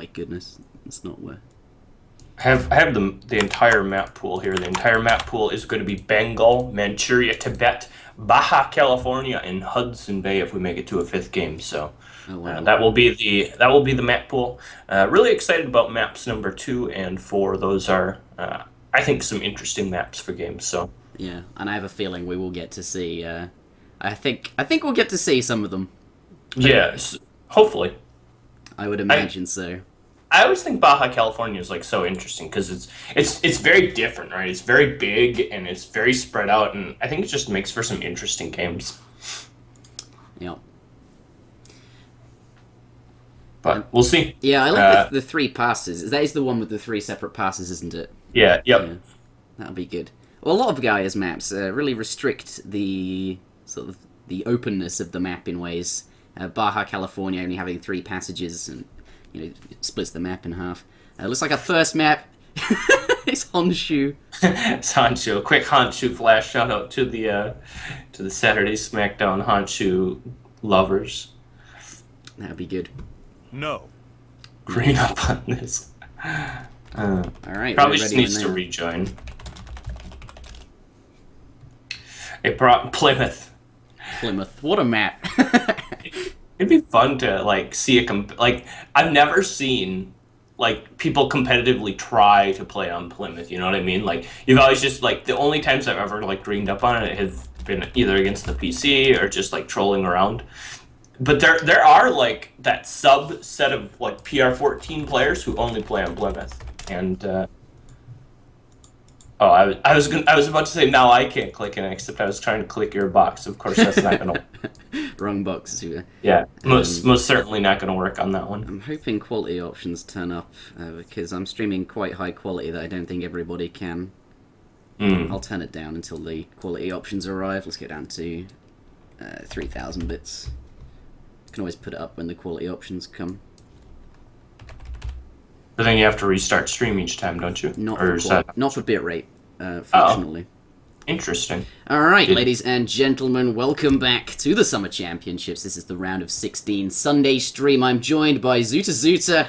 my goodness, it's not where. I have the entire map pool here. The entire map pool is going to be Bengal, Manchuria, Tibet, Baja California, and Hudson Bay if we make it to a 5th game. So wow. that will be the map pool. Really excited about maps number 2 and 4. Those are I think some interesting maps for games. So yeah, and I have a feeling we will get to see. I think we'll get to see some of them. Yes, hopefully. I would imagine so. I always think Baja California is like so interesting because it's very different, right? It's very big and it's very spread out, and I think it just makes for some interesting games. Yeah. But we'll see. Yeah, I like the 3 passes. That is the one with the 3 separate passes, isn't it? Yeah. Yep. Yeah, that'll be good. Well, a lot of Gaia's maps really restrict the sort of the openness of the map in ways. Baja California only having 3 passages and splits the map in half. Looks like our first map. It's Honshu. It's Honshu. A quick Honshu flash shout out to the Saturday SmackDown Honshu lovers. That'd be good. No. Green up on this. All right. Probably just needs to rejoin. It brought Plymouth. Plymouth. What a map. It'd be fun to like see I've never seen like people competitively try to play on Plymouth. You know what I mean? Like you've always just like the only times I've ever like greened up on it has been either against the PC or just like trolling around. But there are like that subset of like PR14 players who only play on Plymouth. And I was about to say now I can't click it, except I was trying to click your box. Of course, that's not gonna. Wrong box. Yeah, most certainly not gonna work on that one. I'm hoping quality options turn up because I'm streaming quite high quality that I don't think everybody can. I'll turn it down until the quality options arrive. Let's get down to 3,000 bits. Can always put it up when the quality options come. But then you have to restart stream each time, don't you? Not for bitrate, fortunately. Interesting. All right, ladies and gentlemen, welcome back to the Summer Championships. This is the round of 16 Sunday stream. I'm joined by Zutazuta.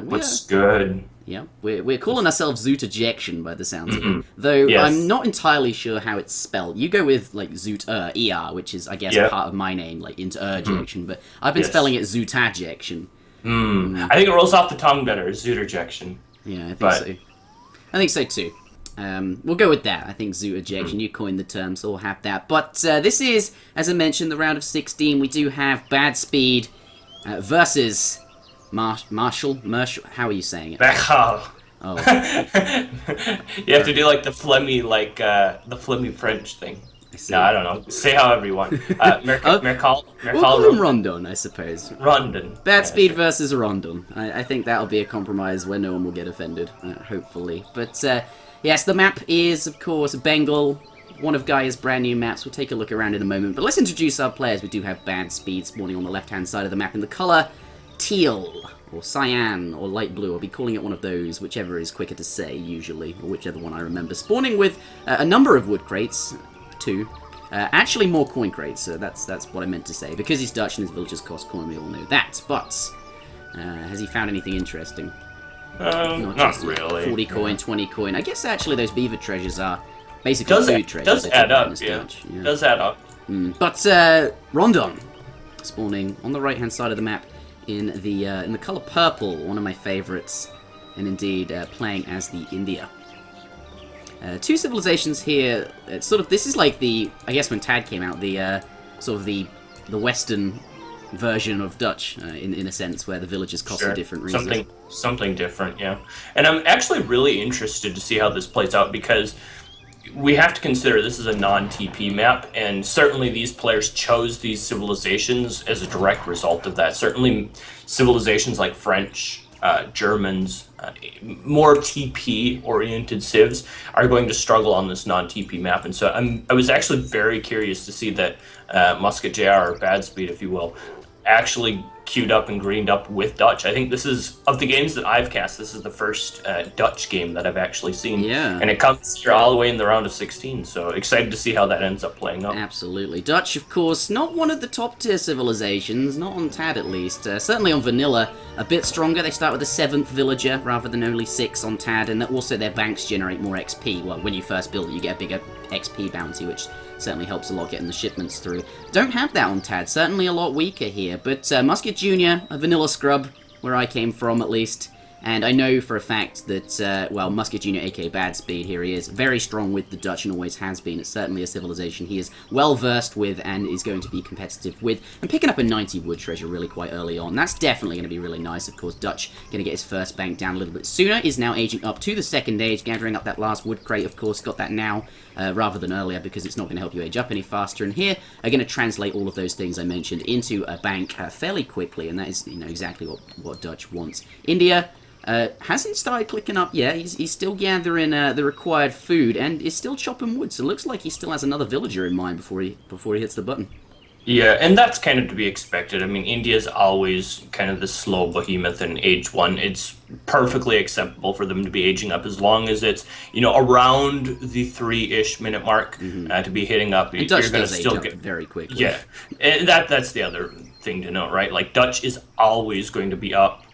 What's good? Yeah, we're calling ourselves Zutajection by the sounds of it. Though yes. I'm not entirely sure how it's spelled. You go with like Zoot ER, which is I guess part of my name, like Interjection. But I've been spelling it Zutajection. I think it rolls off the tongue better, Zutajection. Yeah, I think so. I think so too. We'll go with that. I think Zutajection. You coined the term, so we'll have that. But this is, as I mentioned, the round of 16. We do have BadSpeed versus Marshall. How are you saying it? Bengal. Oh. You have to do like the phlegmy French thing. No, I don't know. Say however you want. We'll call him Rondon, I suppose. Rondon. BadSpeed versus Rondon. I think that'll be a compromise where no one will get offended, hopefully. But yes, the map is, of course, Bengal. One of Gaia's brand new maps. We'll take a look around in a moment. But let's introduce our players. We do have BadSpeed spawning on the left-hand side of the map in the colour teal, or cyan, or light blue. I'll be calling it one of those, whichever is quicker to say, usually, or whichever one I remember. Spawning with a number of wood crates, 2. Actually, more coin crates, so that's what I meant to say. Because he's Dutch and his villagers cost coin, we all know that. But has he found anything interesting? Not really. 40 coin, 20 coin. I guess actually those beaver treasures are basically food treasures. Does add up, yeah. Does add up. But Rondon spawning on the right-hand side of the map in the color purple, one of my favorites, and indeed playing as the India. 2 civilizations here. This is like I guess when TAD came out, the Western version of Dutch, in a sense, where the villages cost for different reasons. Something different, yeah. And I'm actually really interested to see how this plays out because we have to consider this is a non-TP map, and certainly these players chose these civilizations as a direct result of that. Certainly civilizations like French, Germans, more TP-oriented civs are going to struggle on this non-TP map. And so I was actually very curious to see that Musket JR, or BadSpeed, if you will, actually queued up and greened up with Dutch. I think this is, of the games that I've cast, this is the first Dutch game that I've actually seen. Yeah. And it comes here all the way in the round of 16, so excited to see how that ends up playing out. Absolutely. Dutch, of course, not one of the top tier civilizations, not on TAD at least. Certainly on vanilla, a bit stronger. They start with a 7th villager rather than only 6 on TAD, and also their banks generate more XP. Well, when you first build it, you get a bigger XP bounty, which certainly helps a lot getting the shipments through. Don't have that on TAD, certainly a lot weaker here, but Musket Jr., a vanilla scrub, where I came from at least, and I know for a fact that, well, Musket Jr., aka BadSpeed, here he is, very strong with the Dutch and always has been. It's certainly a civilization he is well versed with and is going to be competitive with. And picking up a 90 wood treasure really quite early on, that's definitely going to be really nice. Of course, Dutch going to get his first bank down a little bit sooner, is now aging up to the 2nd age, gathering up that last wood crate, of course, got that now rather than earlier because it's not going to help you age up any faster. And here are going to translate all of those things I mentioned into a bank fairly quickly, and that is, you know, exactly what Dutch wants. India hasn't started clicking up yet. He's still gathering the required food and is still chopping wood. So it looks like he still has another villager in mind before he hits the button. Yeah, and that's kind of to be expected. I mean, India's always kind of the slow behemoth in age 1. It's perfectly acceptable for them to be aging up as long as it's, you know, around the 3-ish minute mark to be hitting up. And Dutch does age up very quickly. Yeah, and that's the other thing to note, right? Like, Dutch is always going to be up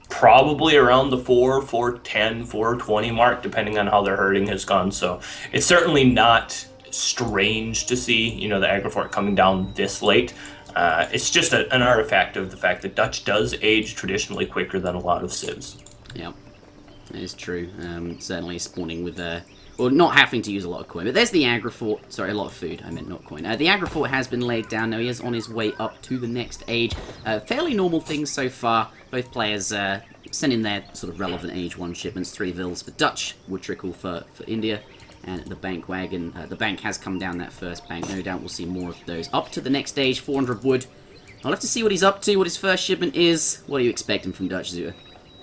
probably around the 410, 420 mark, depending on how their herding has gone. So it's certainly not strange to see, you know, the agrifort coming down this late. It's just an artifact of the fact that Dutch does age traditionally quicker than a lot of civs. Yeah, that is true. Certainly spawning with or not having to use a lot of coin. But there's the agrifort. Sorry, a lot of food. I meant not coin. The agrifort has been laid down. Now he is on his way up to the next age. Fairly normal things so far. Both players sending their sort of relevant age 1 shipments. 3 vills for Dutch. Wood trickle for India. And the bank wagon. The bank has come down that first bank. No doubt we'll see more of those. Up to the next stage. 400 wood. I'll have to see what he's up to. What his first shipment is. What are you expecting from Dutch, Zutazuta?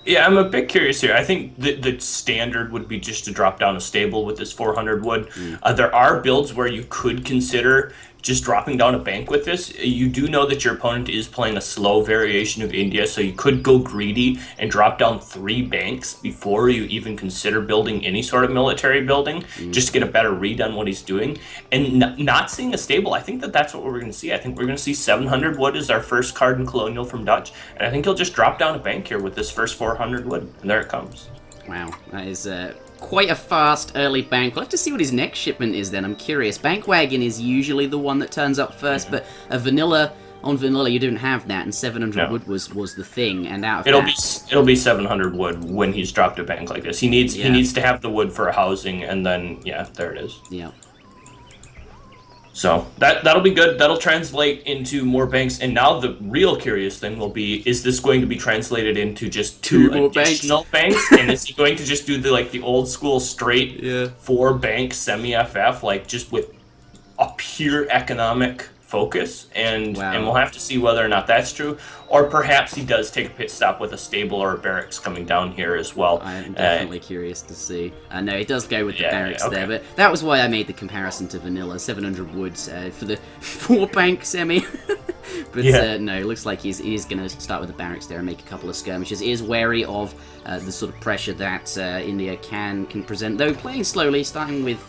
Yeah, I'm a bit curious here. I think the standard would be just to drop down a stable with this 400 wood. There are builds where you could consider just dropping down a bank with this. You do know that your opponent is playing a slow variation of India, so you could go greedy and drop down 3 banks before you even consider building any sort of military building, just to get a better read on what he's doing. And not seeing a stable, I think that's what we're going to see. I think we're going to see 700 wood as our first card in Colonial from Dutch, and I think he'll just drop down a bank here with this first 400 wood, and there it comes. Wow, that is quite a fast early bank. We'll have to see what his next shipment is then. I'm curious. Bank wagon is usually the one that turns up first, but on vanilla you didn't have that, and 700 wood was the thing. And out of it'll be 700 wood when he's dropped a bank like this. He needs to have the wood for a housing, and then there it is. Yeah. So that'll be good. That'll translate into more banks. And now the real curious thing will be: is this going to be translated into just 2 additional banks? And is he going to just do the old school straight 4-bank semi-FF, like just with a pure economic focus? And we'll have to see whether or not that's true, or perhaps he does take a pit stop with a stable or a barracks coming down here as well. I'm definitely curious to see. No, it does go with the barracks there, but that was why I made the comparison to vanilla. 700 woods for the 4-bank semi. But no, it looks like he's going to start with the barracks there and make a couple of skirmishes. He is wary of the sort of pressure that India can present, though playing slowly, starting with...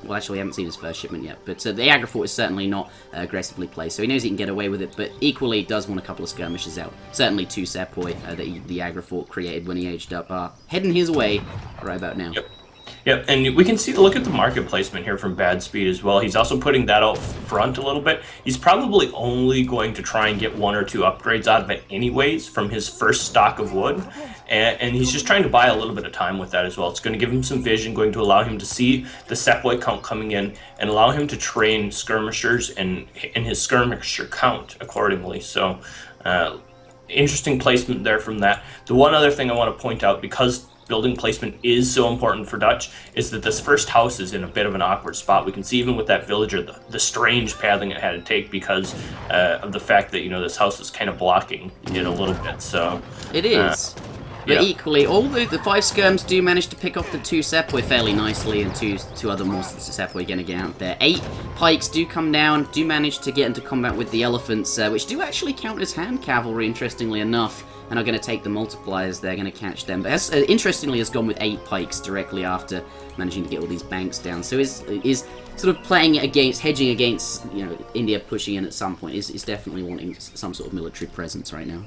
Well, actually, we haven't seen his first shipment yet, but the agrifort is certainly not aggressively placed, so he knows he can get away with it, but equally does want a couple of skirmishes out. Certainly 2 Sepoy that the agrifort created when he aged up are heading his way right about now. Yep, and we can look at the market placement here from BadSpeed as well. He's also putting that out front a little bit. He's probably only going to try and get 1 or 2 upgrades out of it anyways from his first stock of wood. And he's just trying to buy a little bit of time with that as well. It's going to give him some vision, going to allow him to see the Sepoy count coming in and allow him to train skirmishers and his skirmisher count accordingly. So interesting placement there from that. The one other thing I want to point out, because building placement is so important for Dutch, is that this first house is in a bit of an awkward spot. We can see even with that villager the strange pathing it had to take because of the fact that, this house is kind of blocking it a little bit. So it is. But equally, all the 5 skirms do manage to pick off the 2 sepoy fairly nicely, and two other more sepoy going to get out there. 8 pikes do come down, do manage to get into combat with the elephants, which do actually count as hand cavalry, interestingly enough, and are going to take the multipliers. They're going to catch them. But interestingly, has gone with 8 pikes directly after managing to get all these banks down. So is sort of playing against, hedging against, India pushing in at some point. Is definitely wanting some sort of military presence right now.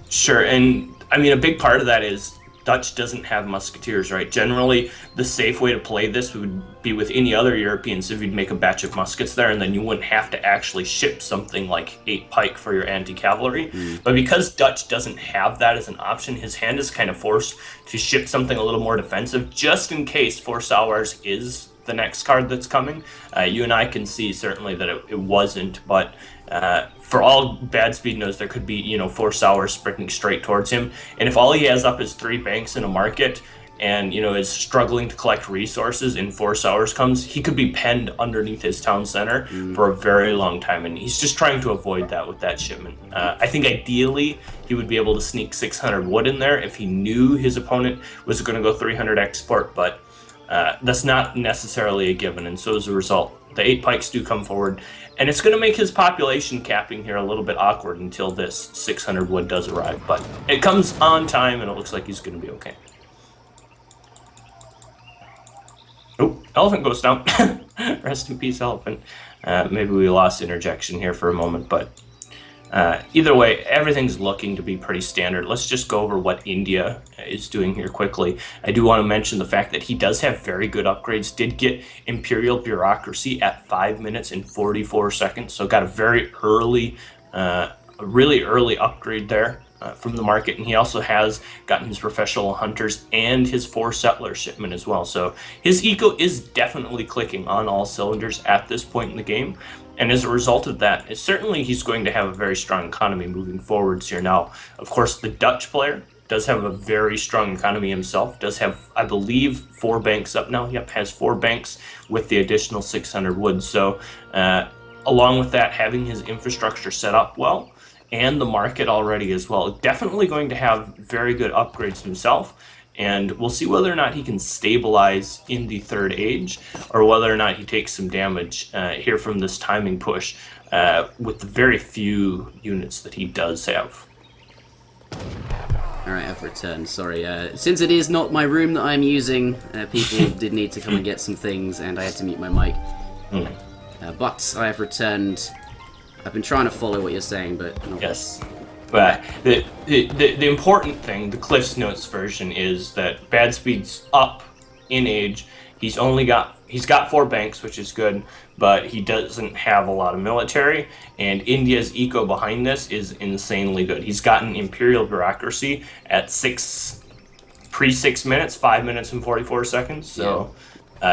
Sure, and I mean, a big part of that is Dutch doesn't have musketeers, right? Generally, the safe way to play this would be with any other Europeans if you'd make a batch of muskets there, and then you wouldn't have to actually ship something like 8 pike for your anti-cavalry. But because Dutch doesn't have that as an option, his hand is kind of forced to ship something a little more defensive, just in case Force Hours is the next card that's coming. You and I can see certainly that it wasn't, but for all BadSpeed knows, there could be, 4 Sours sprinting straight towards him. And if all he has up is 3 banks in a market and, is struggling to collect resources and 4 Sours comes, he could be penned underneath his town center for a very long time. And he's just trying to avoid that with that shipment. I think ideally he would be able to sneak 600 wood in there if he knew his opponent was going to go 300 export, but that's not necessarily a given. And so as a result, the 8 pikes do come forward, and it's going to make his population capping here a little bit awkward until this 600 wood does arrive. But it comes on time, and it looks like he's going to be okay. Oh, elephant goes down. Rest in peace, elephant. Maybe we lost interjection here for a moment, but either way, everything's looking to be pretty standard. Let's just go over what India is doing here quickly. I do want to mention the fact that he does have very good upgrades. Did get Imperial Bureaucracy at 5 minutes and 44 seconds, so got a very early, really early upgrade there from the market. And he also has gotten his Professional Hunters and his 4 Settler shipment as well. So his eco is definitely clicking on all cylinders at this point in the game. And as a result of that, certainly he's going to have a very strong economy moving forwards here. Now, of course, the Dutch player does have a very strong economy himself, does have, I believe, 4 banks up now. Yep, has 4 banks with the additional 600 wood. So along with that, having his infrastructure set up well and the market already as well, definitely going to have very good upgrades himself. And we'll see whether or not he can stabilize in the 3rd age, or whether or not he takes some damage here from this timing push with the very few units that he does have. Alright, I've returned, sorry. Since it is not my room that I'm using, people did need to come and get some things, and I had to mute my mic. But I have returned. I've been trying to follow what you're saying, but... Yes. But the important thing, the Cliff's Notes version, is that BadSpeed's up in age. He's got 4 banks, which is good, but he doesn't have a lot of military. And India's eco behind this is insanely good. He's gotten Imperial Bureaucracy at 6 minutes, 5 minutes and 44 seconds. So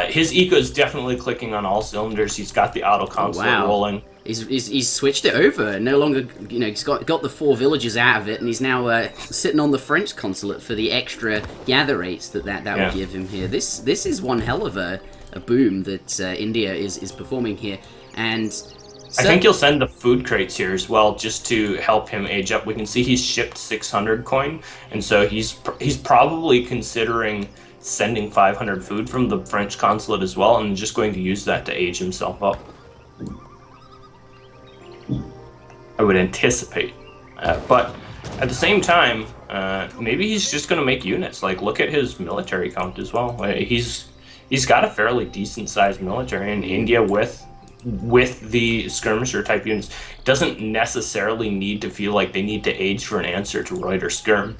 his eco is definitely clicking on all cylinders. He's got the auto consulate rolling. He's switched it over. No longer, he's got the 4 villages out of it, and he's now sitting on the French consulate for the extra gather rates that will give him here. This is one hell of a boom that India is performing here, and I think he'll send the food crates here as well, just to help him age up. We can see he's shipped 600 coin, and so he's probably considering sending 500 food from the French consulate as well, and just going to use that to age himself up. I would anticipate. But at the same time, maybe he's just going to make units. Like, look at his military count as well. He's got a fairly decent sized military, and India with the skirmisher type units doesn't necessarily need to feel like they need to age for an answer to Reuter Skirm.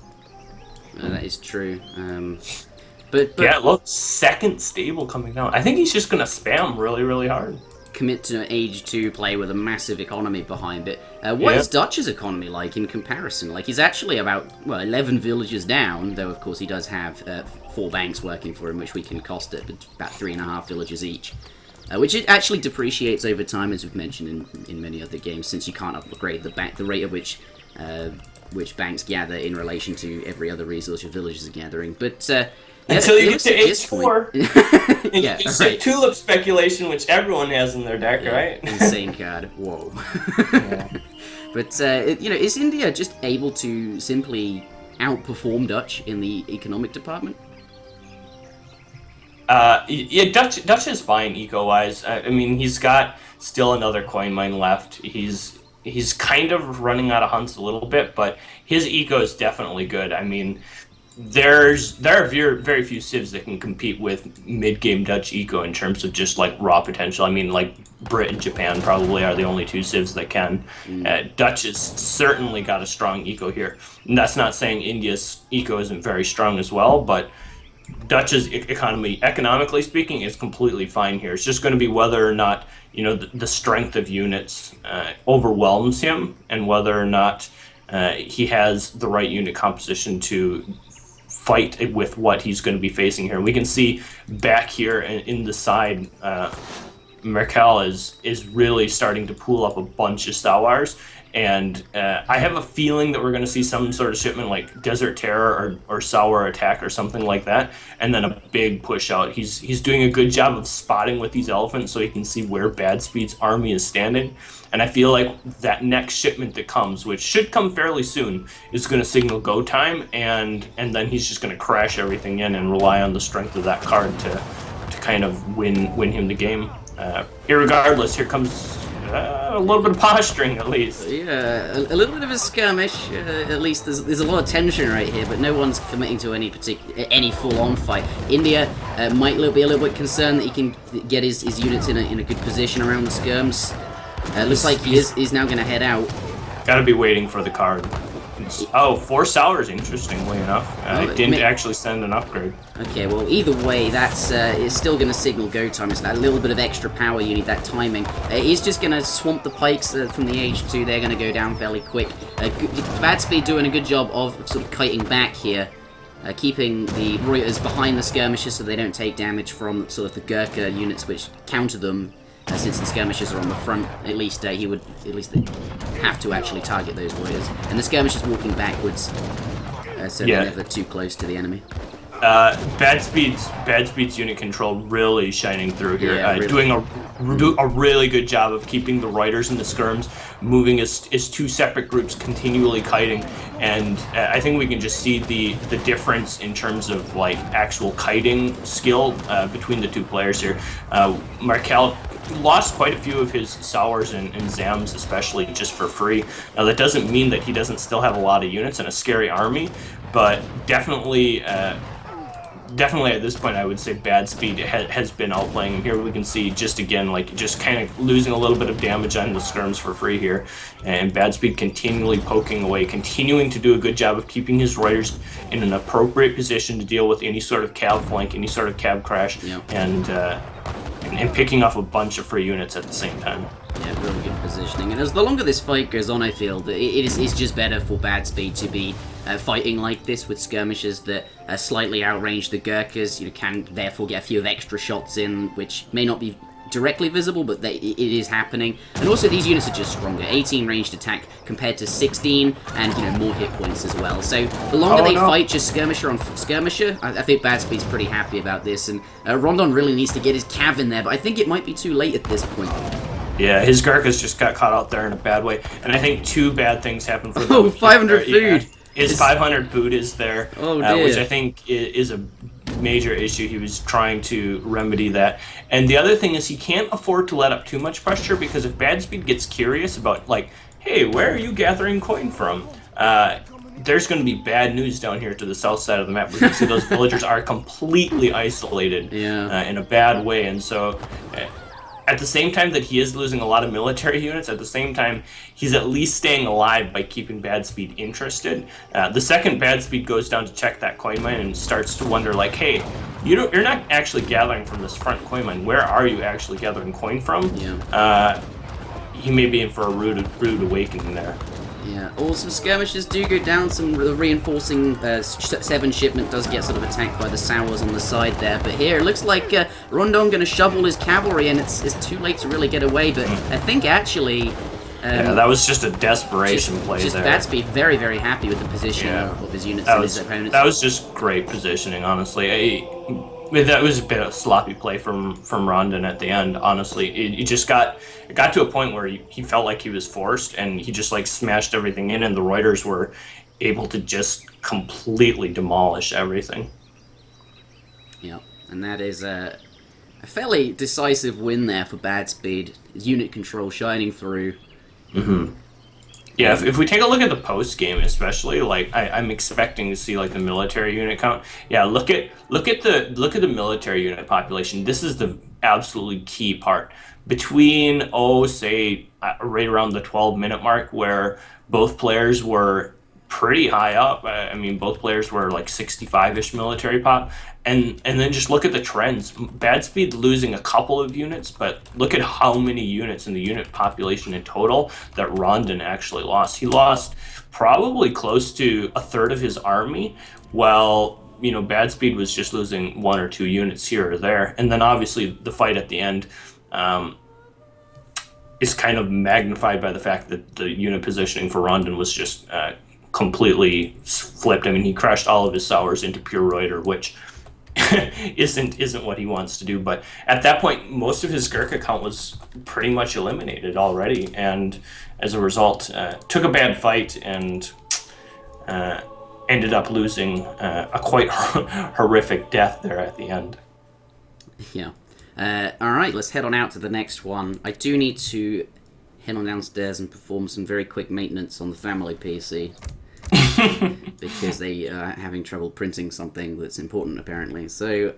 That is true. But yeah, look, 2nd stable coming down. I think he's just going to spam really, really hard. Commit to age 2 play with a massive economy behind it. What is Dutch's economy like in comparison? Like, he's actually about 11 villages down, though of course he does have 4 banks working for him, which we can cost at about 3.5 villages each. Which it actually depreciates over time, as we've mentioned in many other games, since you can't upgrade the rate at which banks gather in relation to every other resource your villages are gathering. But until you get to age 4, yeah, you say tulip speculation, which everyone has in their deck, right? Insane card. Whoa. But is India just able to simply outperform Dutch in the economic department? Yeah, Dutch is fine eco-wise. I mean, he's got still another coin mine left. He's kind of running out of hunts a little bit, but his eco is definitely good. I mean, there are very few civs that can compete with mid-game Dutch eco in terms of just like raw potential. I mean, like Brit and Japan probably are the only two civs that can. Dutch has certainly got a strong eco here, and that's not saying India's eco isn't very strong as well, but Dutch's economy, economically speaking, is completely fine here. It's just going to be whether or not, you know, the strength of units overwhelms him, and whether or not he has the right unit composition to fight with what he's going to be facing here. We can see back here in the side, Merkel is really starting to pool up a bunch of Sawars. And I have a feeling that we're going to see some sort of shipment like Desert Terror or Sour Attack or something like that, and then a big push out. He's doing a good job of spotting with these elephants so he can see where BadSpeed's army is standing. And I feel like that next shipment that comes, which should come fairly soon, is going to signal go time, and then he's just going to crash everything in and rely on the strength of that card to kind of win him the game. Irregardless, here comes a little bit of posturing, at least. Yeah, a little bit of a skirmish. At least there's a lot of tension right here, but no one's committing to any full-on fight. India might be a little bit concerned that he can get his units in a good position around the skirms. Looks like he's now going to head out. Gotta be waiting for the card. Oh, 4 Sours, interestingly enough. It didn't actually send an upgrade. Okay, well, either way, that's it's still going to signal go time. It's that little bit of extra power you need, that timing. He's just going to swamp the pikes from the H2. They're going to go down fairly quick. BadSpeed doing a good job of sort of kiting back here, keeping the Reuters behind the skirmishers so they don't take damage from sort of the Gurkha units which counter them. Since the skirmishers are on the front, at least he would have to actually target those warriors. And the skirmishers walking backwards, so they're never too close to the enemy. BadSpeed's unit control really shining through here, really. Doing a really good job of keeping the Reuters and the skirms moving as 2 separate groups, continually kiting, and I think we can just see the difference in terms of like actual kiting skill between the 2 players here. Markel lost quite a few of his Sours and Zams, especially, just for free. Now, that doesn't mean that he doesn't still have a lot of units and a scary army, but definitely at this point, I would say BadSpeed has been outplaying him. Here we can see, just again, like, just kind of losing a little bit of damage on the skirms for free here, and BadSpeed continually poking away, continuing to do a good job of keeping his Reuters in an appropriate position to deal with any sort of cab flank, any sort of cab crash, and picking off a bunch of free units at the same time. Yeah, really good positioning. And as the longer this fight goes on, I feel that it's just better for BadSpeed to be fighting like this with skirmishers that slightly outrange the Gurkhas. You can therefore get a few of extra shots in, which may not be directly visible, but it is happening. And also, these units are just stronger. 18 ranged attack compared to 16, and more hit points as well. So the longer they fight just skirmisher on skirmisher, I think BadSpeed's pretty happy about this. And Rondon really needs to get his cav in there, but I think it might be too late at this point. Yeah, his Gurkhas just got caught out there in a bad way, and I think 2 bad things happened for them. Oh, 500 food! His 500 food is there, which I think is a major issue. He was trying to remedy that. And the other thing is he can't afford to let up too much pressure, because if BadSpeed gets curious about, like, hey, where are you gathering coin from? There's going to be bad news down here to the south side of the map. We can see those villagers are completely isolated in a bad way. And so at the same time that he is losing a lot of military units, at the same time, he's at least staying alive by keeping BadSpeed interested. The second BadSpeed goes down to check that coin mine and starts to wonder, like, hey, you're not actually gathering from this front coin mine. Where are you actually gathering coin from? He may be in for a rude awakening there. Yeah, some skirmishes do go down. Some reinforcing 7 shipment does get sort of attacked by the Sours on the side there. But here, it looks like Rondon going to shovel his cavalry, and it's too late to really get away. But I think actually... that was just a desperation play there. BadSpeed very, very happy with the position of his units and his opponents. That was just great positioning, honestly. That was a bit of sloppy play from Rondon at the end, honestly. It got to a point where he felt like he was forced, and he just, like, smashed everything in, and the Reuters were able to just completely demolish everything. Yeah, and that is a fairly decisive win there for BadSpeed. Unit control shining through. Yeah, if we take a look at the post game, especially, like I'm expecting to see like the military unit count. Yeah, look at the military unit population. This is the absolutely key part between say right around the 12-minute mark, where both players were pretty high up. I mean, both players were like 65-ish military pop, and then just look at the trends. BadSpeed losing a couple of units, but look at how many units in the unit population in total that Rondon actually lost. He lost probably close to a third of his army, while BadSpeed was just losing 1 or 2 units here or there. And then obviously the fight at the end is kind of magnified by the fact that the unit positioning for Rondon was just completely flipped. I mean, he crashed all of his Sours into pure Reuter, which isn't what he wants to do. But at that point, most of his Gurkha count was pretty much eliminated already, and as a result, took a bad fight and ended up losing a quite horrific death there at the end. Yeah. All right, let's head on out to the next one. I do need to head on downstairs and perform some very quick maintenance on the family PC. Because they are having trouble printing something that's important, apparently. So,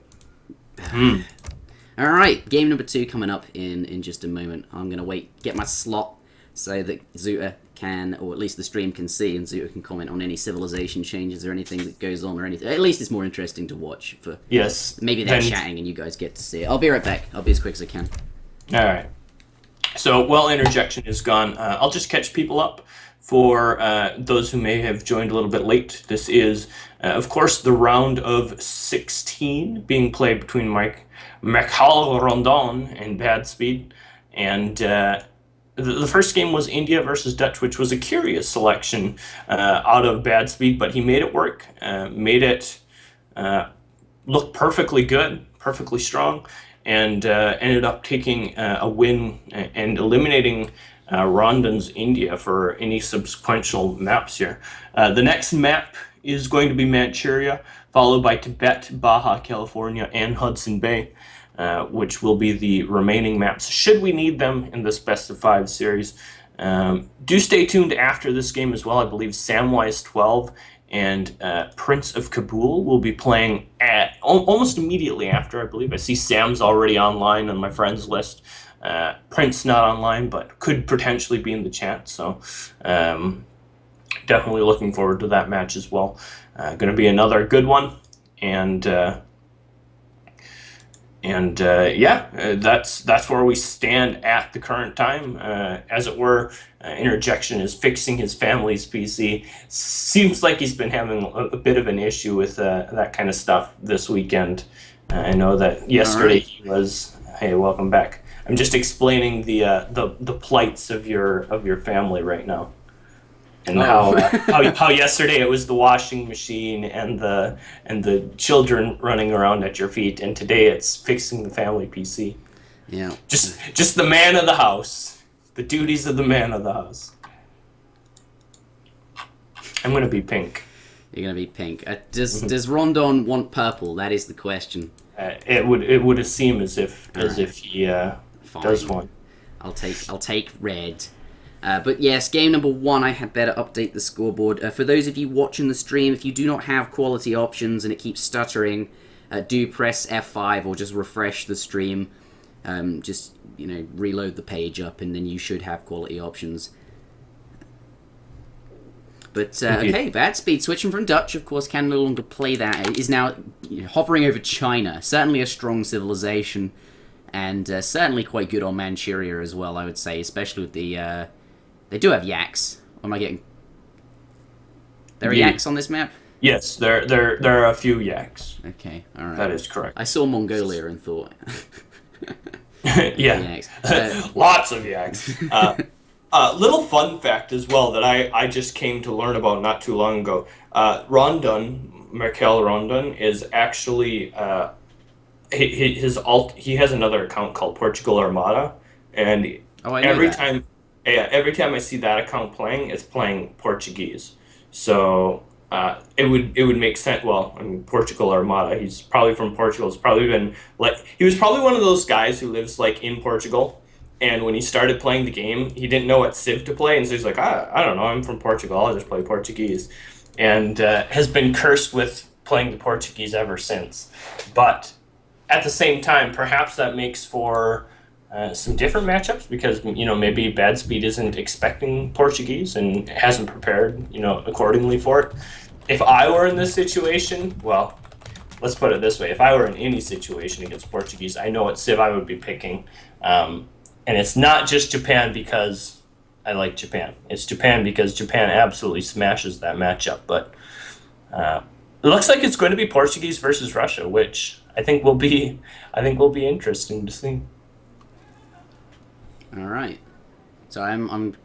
all right, game number 2 coming up in just a moment. I'm going to get my slot so that Zuta can, or at least the stream can see, and Zuta can comment on any civilization changes or anything that goes on or anything. At least it's more interesting to watch. Yes. Maybe they're chatting and you guys get to see it. I'll be right back. I'll be as quick as I can. All right. So, while Interjection is gone, I'll just catch people up. For those who may have joined a little bit late, this is, of course, the round of 16 being played between Manchuria Rondon and BadSpeed. And the first game was India versus Dutch, which was a curious selection out of BadSpeed, but he made it work, made it look perfectly good, perfectly strong, and ended up taking a win and eliminating Rondon's India for any subsequent maps here. The next map is going to be Manchuria, followed by Tibet, Baja California, and Hudson Bay, which will be the remaining maps, should we need them in this best of 5 series. Do stay tuned after this game as well. I believe Samwise 12 and Prince of Kabul will be playing almost immediately after, I believe. I see Sam's already online on my friends list. Prince not online, but could potentially be in the chat, so definitely looking forward to that match as well. Going to be another good one, and that's where we stand at the current time. As it were, Interjection is fixing his family's PC. Seems like he's been having a bit of an issue with that kind of stuff this weekend. I know that yesterday he was. Hey, welcome back. I'm just explaining the plights of your family right now, and how yesterday it was the washing machine and the children running around at your feet, and today it's fixing the family PC. Yeah, just the man of the house, the duties of the man of the house. I'm gonna be pink. You're gonna be pink. Does Rondon want purple? That is the question. It would seem as if he does one. I'll take red. But yes, game number 1, I had better update the scoreboard. For those of you watching the stream, if you do not have quality options and it keeps stuttering, do press F5 or just refresh the stream. Just reload the page up, and then you should have quality options. But, okay, BadSpeed, switching from Dutch, of course, can no longer play that. It is now hovering over China. Certainly a strong civilization, and certainly quite good on Manchuria as well, I would say, especially with the... they do have yaks. Or am I getting... There are yaks on this map? Yes, there are a few yaks. Okay, alright. That is correct. I saw Mongolia and thought... yeah, lots of yaks. Little fun fact as well that I just came to learn about not too long ago. Manchuria Rondon is actually he has another account called Portugal Armada, and every time I see that account playing, it's playing Portuguese. So it would make sense. Well, I mean, Portugal Armada. He's probably from Portugal. It's probably been like he was probably one of those guys who lives like in Portugal. And when he started playing the game, he didn't know what Civ to play, and so he's like, I don't know, I'm from Portugal. I'll just play Portuguese, and has been cursed with playing the Portuguese ever since. But at the same time, perhaps that makes for some different matchups because maybe BadSpeed isn't expecting Portuguese and hasn't prepared accordingly for it. If I were in this situation, well, let's put it this way: if I were in any situation against Portuguese, I know what Civ I would be picking, and it's not just Japan because I like Japan. It's Japan because Japan absolutely smashes that matchup. But it looks like it's going to be Portuguese versus Russia, which I think will be interesting to see. All right. So I'm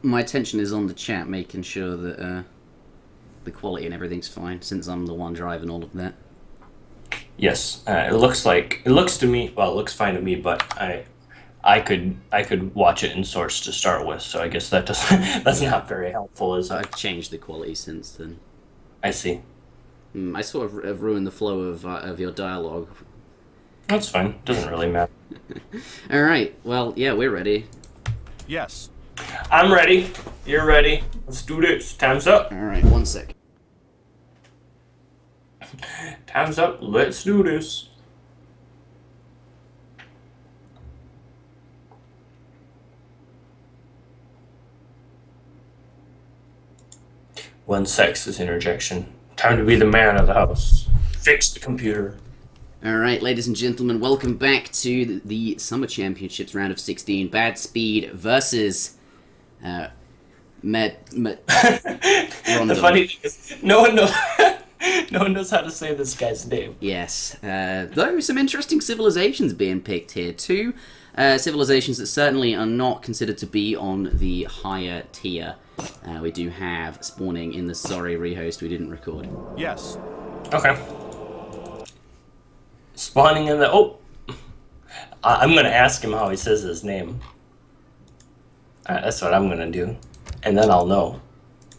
my attention is on the chat, making sure that the quality and everything's fine, since I'm the one driving all of that. Yes, it looks to me. Well, it looks fine to me, but I could watch it in source to start with. So I guess that's not very helpful, is it? I've changed the quality since then. I see. I sort of have ruined the flow of your dialogue. That's fine. Doesn't really matter. All right. Well, yeah, we're ready. Yes. I'm ready. You're ready. Let's do this. Time's up. All right. 1 sec. Time's up. Let's do this. One sex is interjection. Time to be the man of the house. Fix the computer. All right, ladies and gentlemen, welcome back to the Summer Championships round of 16. BadSpeed versus The Rondo. funny thing is, no one knows how to say this guy's name. Yes, though some interesting civilizations being picked here. Two civilizations that certainly are not considered to be on the higher tier. We do have spawning in the sorry rehost we didn't record. Yes. Okay. Spawning in the... Oh! I'm going to ask him how he says his name. That's what I'm going to do. And then I'll know.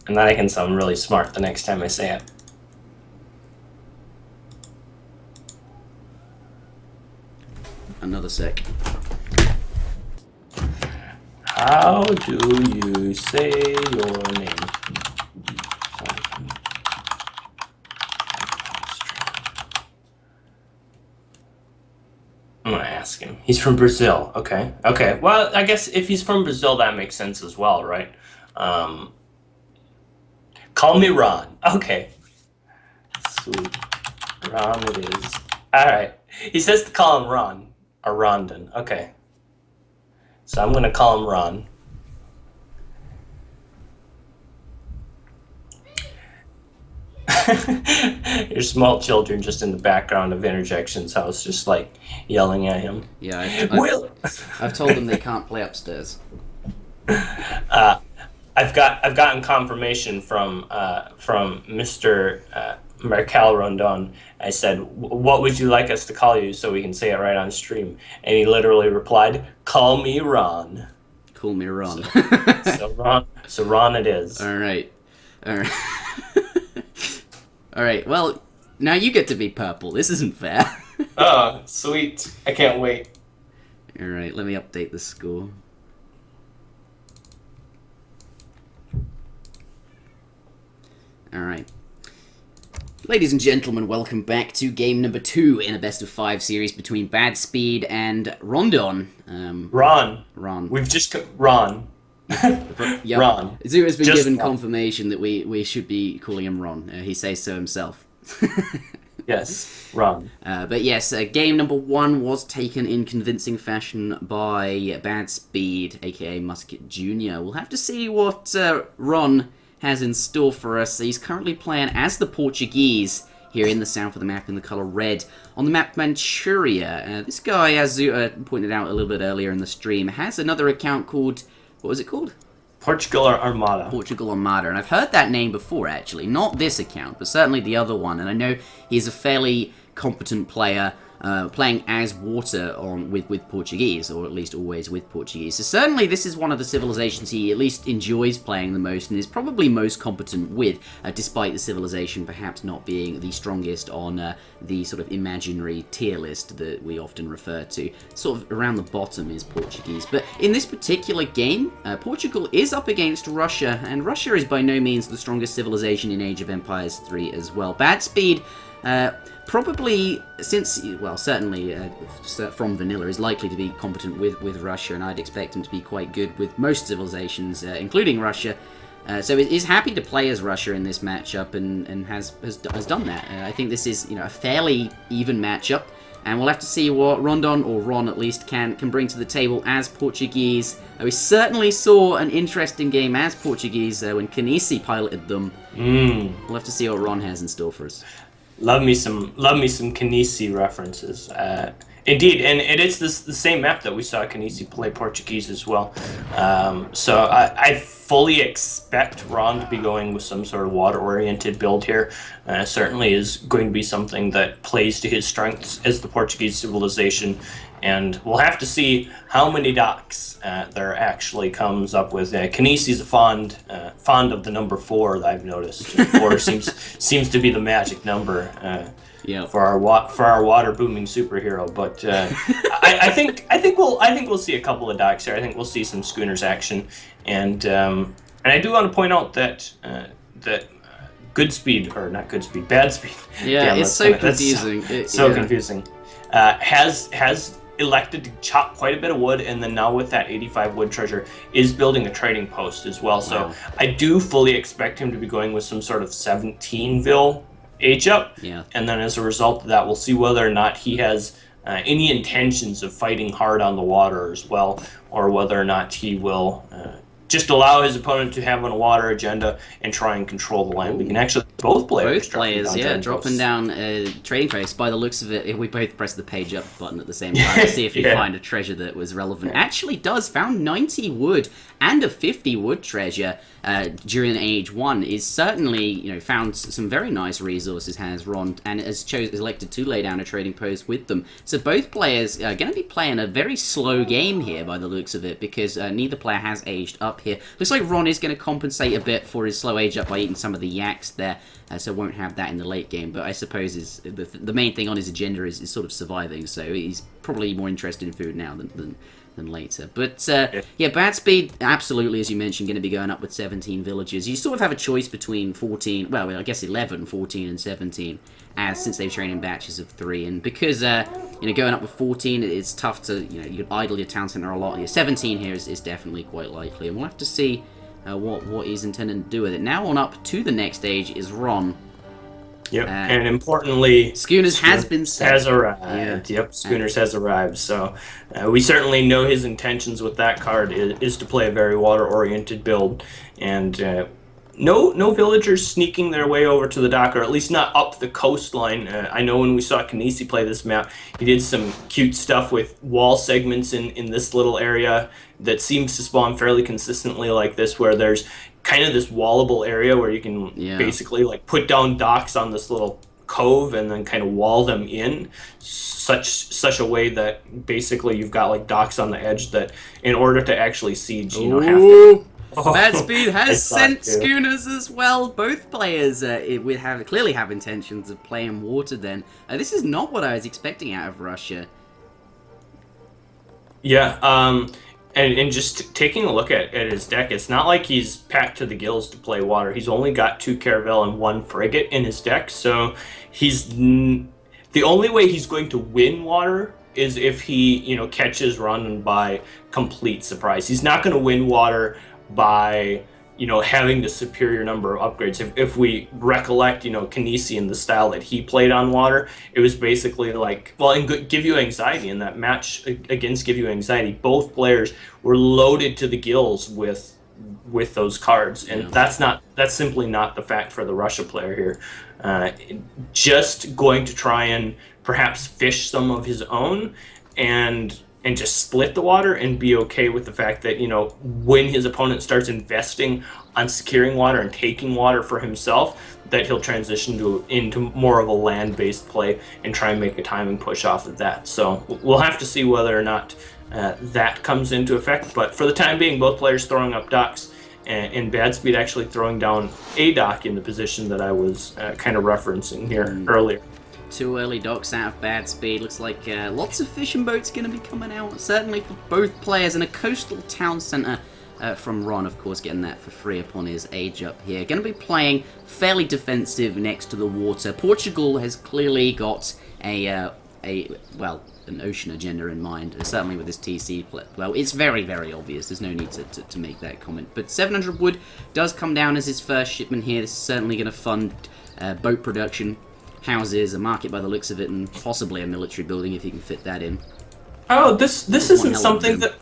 And then I can sound really smart the next time I say it. Another sec. How do you say your name? I'm gonna ask him. He's from Brazil. Okay. Okay. Well, I guess if he's from Brazil, that makes sense as well, right? Call me Ron. Okay. Sweet. Ron it is. All right. He says to call him Ron or Rondon. Okay. So I'm gonna call him Ron. Your small children just in the background of Interjection's house, just like yelling at him. Yeah, I've told them they can't play upstairs. I've gotten confirmation from Mr. Marcal Rondon. I said, "What would you like us to call you so we can say it right on stream?" And he literally replied, "Call me Ron." Call me Ron. So Ron it is. All right. All right. Well, now you get to be purple. This isn't fair. Oh, sweet! I can't wait. All right. Let me update the score. All right. Ladies and gentlemen, welcome back to game number 2 in a best of 5 series between BadSpeed and Rondon. Ron. We've just Ron. Yep. Ron. Zoo has been given confirmation that we should be calling him Ron. He says so himself. Yes, Ron. But yes, game number 1 was taken in convincing fashion by BadSpeed, aka Musket Jr. We'll have to see what Ron has in store for us. He's currently playing as the Portuguese here in the south of the map in the color red. On the map Manchuria, this guy, as Zutazuta pointed out a little bit earlier in the stream, has another account called... What was it called? Portugal Armada. Portugal Armada, and I've heard that name before, actually. Not this account, but certainly the other one. And I know he's a fairly competent player playing as water with Portuguese, or at least always with Portuguese. So certainly this is one of the civilizations he at least enjoys playing the most and is probably most competent with, despite the civilization perhaps not being the strongest on the sort of imaginary tier list that we often refer to. Sort of around the bottom is Portuguese. But in this particular game, Portugal is up against Russia, and Russia is by no means the strongest civilization in Age of Empires 3 as well. BadSpeed, probably, certainly from vanilla, is likely to be competent with Russia, and I'd expect him to be quite good with most civilizations, including Russia. So it is happy to play as Russia in this matchup, and has done that. I think this is a fairly even matchup, and we'll have to see what Rondon, or Ron at least, can bring to the table as Portuguese. We certainly saw an interesting game as Portuguese when Kanisi piloted them. We'll have to see what Ron has in store for us. Love me some Kanisi references. Indeed, and it is the same map that we saw Kanisi play Portuguese as well. So I fully expect Ron to be going with some sort of water-oriented build here. Certainly is going to be something that plays to his strengths as the Portuguese civilization, and we'll have to see how many docks there actually comes up with. Kanisi's fond of the number 4 that I've noticed. 4 seems to be the magic number. For our water booming superhero, but I think we'll see a couple of docks here. I think we'll see some schooners action, and I do want to point out that BadSpeed. Yeah, it's so confusing. Confusing. Has elected to chop quite a bit of wood, and then now with that 85 wood treasure is building a trading post as well. Wow. So I do fully expect him to be going with some sort of 17ville H-up, and then as a result of that, we'll see whether or not he has any intentions of fighting hard on the water as well, or whether or not he will just allow his opponent to have a water agenda and try and control the land. We can actually both players dropping down trading posts. By the looks of it, we both press the page up button at the same time to see if we find a treasure that was relevant. Actually found 90 wood and a 50 wood treasure during Age 1. Is certainly found some very nice resources, has Ron, and has elected to lay down a trading post with them. So both players are going to be playing a very slow game here by the looks of it, because neither player has aged up here. Looks like Ron is going to compensate a bit for his slow age up by eating some of the yaks there, so won't have that in the late game. But I suppose the main thing on his agenda is sort of surviving, so he's probably more interested in food now than later. But BadSpeed, absolutely, as you mentioned, going to be going up with 17 villages. You sort of have a choice between 14, well, I guess 11, 14, and 17, since they've trained in batches of 3. And because going up with 14, it's tough to you could idle your town center a lot. 17 here is definitely quite likely, and we'll have to see what he's intending to do with it. Now on up to the next stage is Ron. Yep, and importantly, Schooners has been set. Has arrived. Yeah. Yep, Schooners has arrived. So we certainly know his intentions with that card is to play a very water-oriented build, and no villagers sneaking their way over to the dock, or at least not up the coastline. I know when we saw Kanisi play this map, he did some cute stuff with wall segments in this little area that seems to spawn fairly consistently like this, where there's kind of this wallable area where you can basically put down docks on this little cove and then kind of wall them in such a way that basically you've got docks on the edge that in order to actually siege have to. BadSpeed has sent schooners as well. Both players clearly have intentions of playing water then. This is not what I was expecting out of Russia. Yeah, and just taking a look at his deck, it's not like he's packed to the gills to play water. He's only got 2 Caravel and 1 Frigate in his deck, so the only way he's going to win water is if he catches Rondon by complete surprise. He's not going to win water by having the superior number of upgrades. If we recollect, Kanisi and the style that he played on water, it was basically and Give You Anxiety in that match against Give You Anxiety, both players were loaded to the gills with those cards, and that's simply not the fact for the Russia player here. Just going to try and perhaps fish some of his own and just split the water and be okay with the fact that, when his opponent starts investing on securing water and taking water for himself, that he'll transition into more of a land-based play and try and make a timing push off of that. So we'll have to see whether or not that comes into effect. But for the time being, both players throwing up docks, and BadSpeed actually throwing down a dock in the position that I was kind of referencing here earlier. 2 early docks out of BadSpeed. Looks like lots of fishing boats going to be coming out, certainly for both players, and a coastal town centre from Ron, of course, getting that for free upon his age up here. Going to be playing fairly defensive next to the water. Portugal has clearly got an ocean agenda in mind, certainly with this TC play. Well, it's very, very obvious. There's no need to make that comment. But 700 wood does come down as his first shipment here. This is certainly going to fund boat production, houses, a market by the looks of it, and possibly a military building if you can fit that in. Oh, this isn't something that...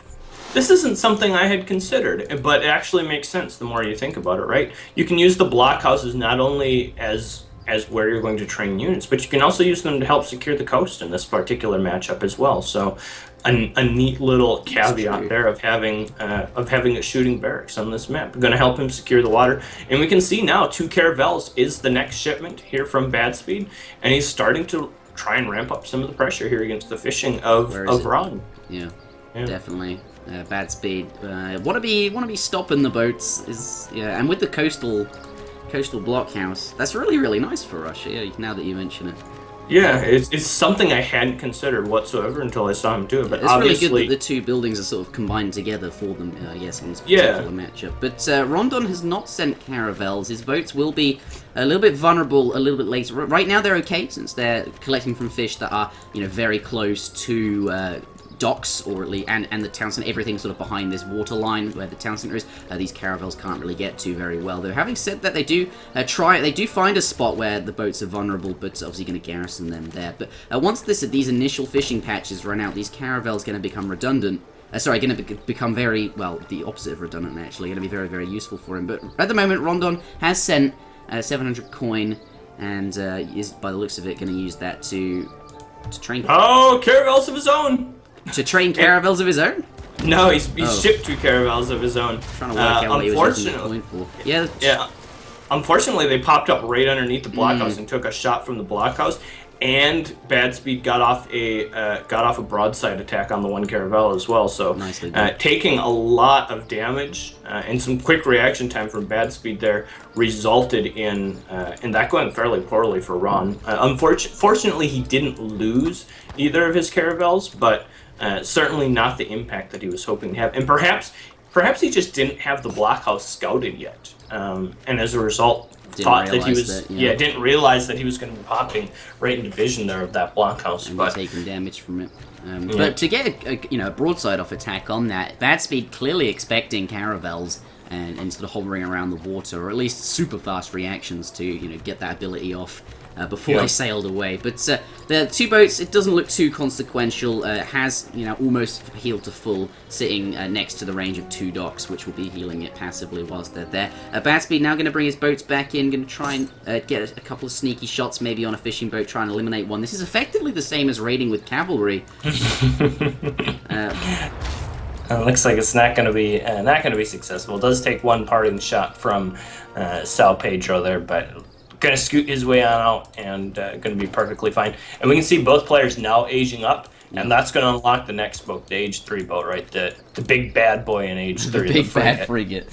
This isn't something I had considered, but it actually makes sense the more you think about it, right? You can use the blockhouses not only as where you're going to train units, but you can also use them to help secure the coast in this particular matchup as well. So a neat little caveat there of having a shooting barracks on this map. Going to help him secure the water. And we can see now 2 caravels is the next shipment here from BadSpeed, and he's starting to try and ramp up some of the pressure here against the fishing of Ron. Yeah, definitely. BadSpeed want to be stopping the boats and with the coastal blockhouse, that's really nice for Russia. Yeah, now that you mention it. Yeah, it's something I hadn't considered whatsoever until I saw him do it. But it's obviously, really good that the 2 buildings are sort of combined together for them. Yes, in this particular matchup. But Rondon has not sent caravels. His boats will be a little bit vulnerable a little bit later. Right now they're okay since they're collecting from fish that are very close to docks, or at least, and the town centre, everything sort of behind this water line where the town centre is. These caravels can't really get to very well. Though, having said that, they do find a spot where the boats are vulnerable, but obviously going to garrison them there. But once these initial fishing patches run out, these caravels going to become redundant. Going to become very, the opposite of redundant, actually. Going to be very, very useful for him. But at the moment, Rondon has sent 700 coin, and is, by the looks of it, going to use that to train. Oh, caravels of his own! To train caravels of his own? No, he's shipped 2 caravels of his own. Trying to work out what he was using that coin for. Yeah. Unfortunately, they popped up right underneath the blockhouse and took a shot from the blockhouse. And BadSpeed got off a broadside attack on the 1 caravel as well. So taking a lot of damage and some quick reaction time from BadSpeed there resulted in that going fairly poorly for Ron. Fortunately, he didn't lose either of his caravels, but certainly not the impact that he was hoping to have. And perhaps he just didn't have the blockhouse scouted yet, and as a result, didn't realize that he was going to be popping right into vision there of that blockhouse, but taking damage from it. But to get a broadside off attack on that, BadSpeed clearly expecting caravels and sort of hovering around the water, or at least super fast reactions to get that ability off before they sailed away. But the 2 boats, it doesn't look too consequential. Has almost healed to full, sitting next to the range of 2 docks, which will be healing it passively whilst they're there. BadSpeed now going to bring his boats back in, going to try and get a couple of sneaky shots, maybe on a fishing boat, try and eliminate one. This is effectively the same as raiding with cavalry. Looks like it's not going to be successful. It does take 1 parting shot from Sal Pedro there, but going to scoot his way on out and going to be perfectly fine. And we can see both players now aging up, and that's going to unlock the next boat, the Age 3 boat, right? The big bad boy in Age 3. The big bad frigate.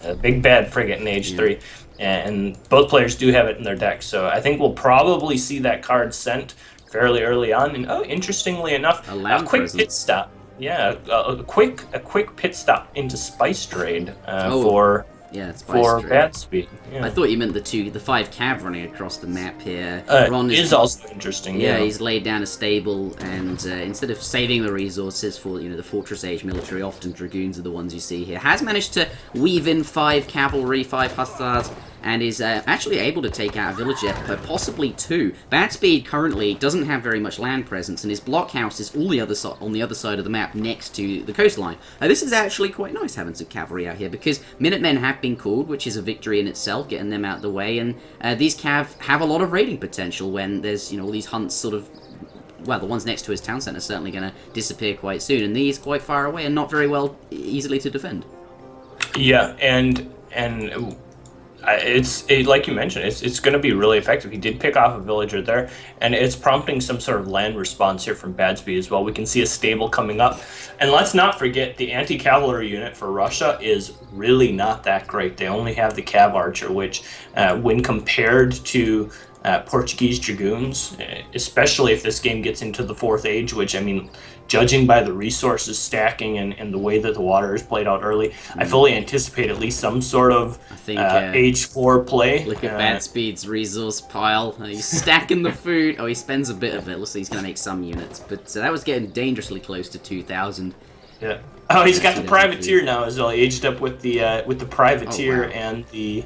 The big bad frigate in Age 3. And both players do have it in their deck, so I think we'll probably see that card sent fairly early on. And interestingly enough, a quick pit stop. Yeah, a quick pit stop into Spice Trade for BadSpeed. Yeah. I thought you meant the 5 cav running across the map here. Ron is also interesting. Yeah, he's laid down a stable, and instead of saving the resources for the Fortress Age military, often dragoons are the ones you see here, has managed to weave in 5 cavalry, 5 hussars, and is actually able to take out a village there, possibly 2. BadSpeed currently doesn't have very much land presence, and his blockhouse is on the other side of the map next to the coastline. This is actually quite nice having some cavalry out here, because Minutemen have been called, which is a victory in itself, getting them out of the way, and these cav have a lot of raiding potential when there's all these hunts sort of. Well, the ones next to his town centre are certainly going to disappear quite soon, and these quite far away and not very easily to defend. Yeah, and Like you mentioned, it's going to be really effective. He did pick off a villager there, and it's prompting some sort of land response here from BadSpeed as well. We can see a stable coming up, and let's not forget the anti-cavalry unit for Russia is really not that great. They only have the Cav Archer, which, when compared to Portuguese dragoons, especially if this game gets into the 4th age, which, I mean, judging by the resources stacking and the way that the water is played out early, I fully anticipate at least some sort of age 4 play. Look at BadSpeed's resource pile. He's stacking the food. Oh, he spends a bit of it. Looks like he's going to make some units, but that was getting dangerously close to 2,000. Yeah. Oh, he's got the privateer now as well. He aged up with the privateer and the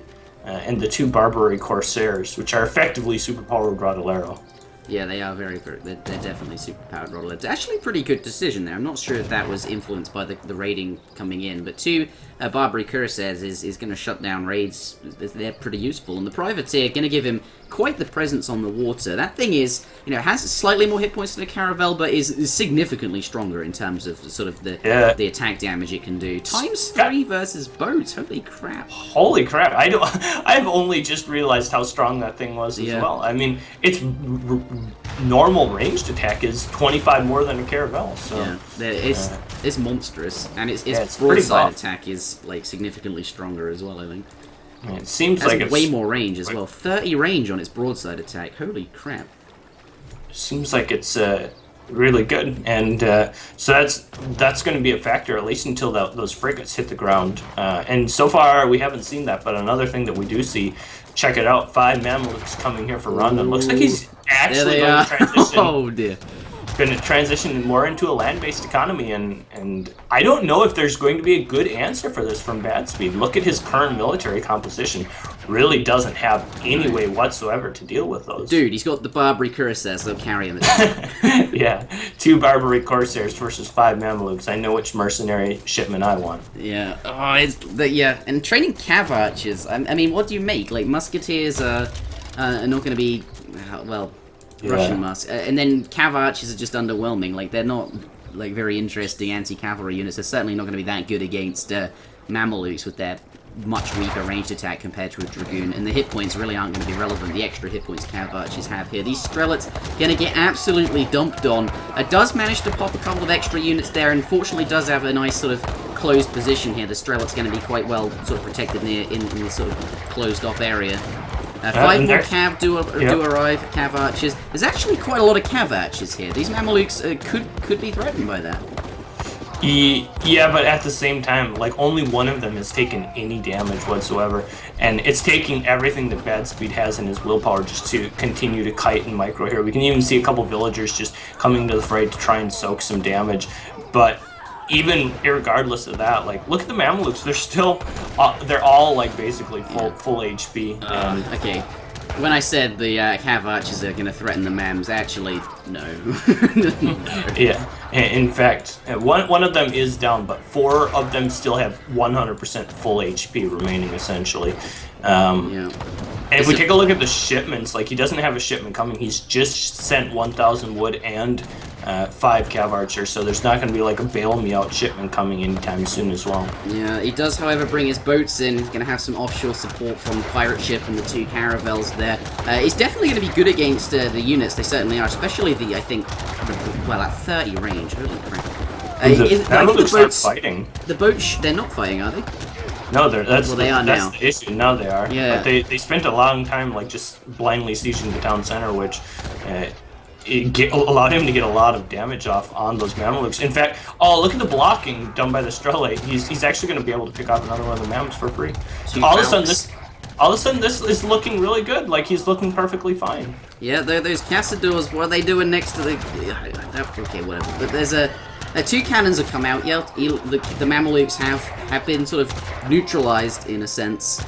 2 Barbary Corsairs, which are effectively superpowered Rodolero. Yeah, they are they're definitely superpowered Rodolero. It's actually a pretty good decision there. I'm not sure if that was influenced by the raiding coming in, but 2 Barbary Corsairs is going to shut down raids. They're pretty useful, and the privateer going to give him quite the presence on the water. That thing is, has slightly more hit points than a caravel, but is significantly stronger in terms of sort of the attack damage it can do. ×3 versus boats. Holy crap! Holy crap! I've only just realized how strong that thing was as well. I mean, its normal ranged attack is 25 more than a caravel. So it's monstrous, and its broadside attack is like significantly stronger as well. I think. It seems like it's way more range as well. 30 range on its broadside attack. Holy crap! Seems like it's really good, and so that's going to be a factor at least until those frigates hit the ground. And so far we haven't seen that. But another thing that we do see, check it out: 5 Mamluks coming here for Rondon. Looks like he's actually going to transition. Oh dear. Going to transition more into a land-based economy, and I don't know if there's going to be a good answer for this from BadSpeed. Look at his current military composition; really doesn't have any way whatsoever to deal with those. Dude, he's got the Barbary Corsairs that'll carry him. Yeah, 2 Barbary Corsairs versus 5 Mamelukes. I know which mercenary shipment I want. Yeah, and training Cav Archers. I mean, what do you make? Like musketeers are not going to be Russian musk, and then Cav Archers are just underwhelming. Like they're not like very interesting anti-cavalry units. They're certainly not going to be that good against Mamelukes with their much weaker ranged attack compared to a dragoon. And the hit points really aren't going to be relevant. The extra hit points Cav Archers have here. These Strelets going to get absolutely dumped on. Does manage to pop a couple of extra units there, and fortunately does have a nice sort of closed position here. The Strelet's going to be quite well sort of protected in this sort of closed off area. 5 more Cav do arrive, Cav Archers. There's actually quite a lot of Cav Archers here. These Mamelukes could be threatened by that. Yeah, but at the same time, like, only one of them has taken any damage whatsoever, and it's taking everything that BadSpeed has in his willpower just to continue to kite and micro here. We can even see a couple villagers just coming to the fray to try and soak some damage, but even irregardless of that, like, look at the Mamelukes. They're still, they're all like basically full HP. Okay, when I said the Cav Archers are going to threaten the Mams, actually, no. Yeah, in fact, one of them is down, but 4 of them still have 100% full HP remaining, essentially. And if we take a look at the shipments, like, he doesn't have a shipment coming. He's just sent 1,000 wood and 5 Cav Archers, so there's not going to be like a bail me out shipment coming anytime soon as well. Yeah, he does, however, bring his boats in. He's going to have some offshore support from the pirate ship and the 2 caravels there. He's definitely going to be good against the units. They certainly are, especially the, I think, at 30 range. Holy crap. The boats fighting. The boats, they're not fighting, are they? No, that's now. The issue. Now they are. Yeah. But they spent a long time like just blindly sieging the town center, which allowed him to get a lot of damage off on those Mamelukes. In fact, look at the blocking done by the Strelate. He's actually going to be able to pick off another one of the Mams for free. All of a sudden, this is looking really good. Like, he's looking perfectly fine. Yeah, those Cazadors. What are they doing next to the? Okay, whatever. But there's 2 cannons have come out. Yeah, the Mamelukes have been sort of neutralized in a sense,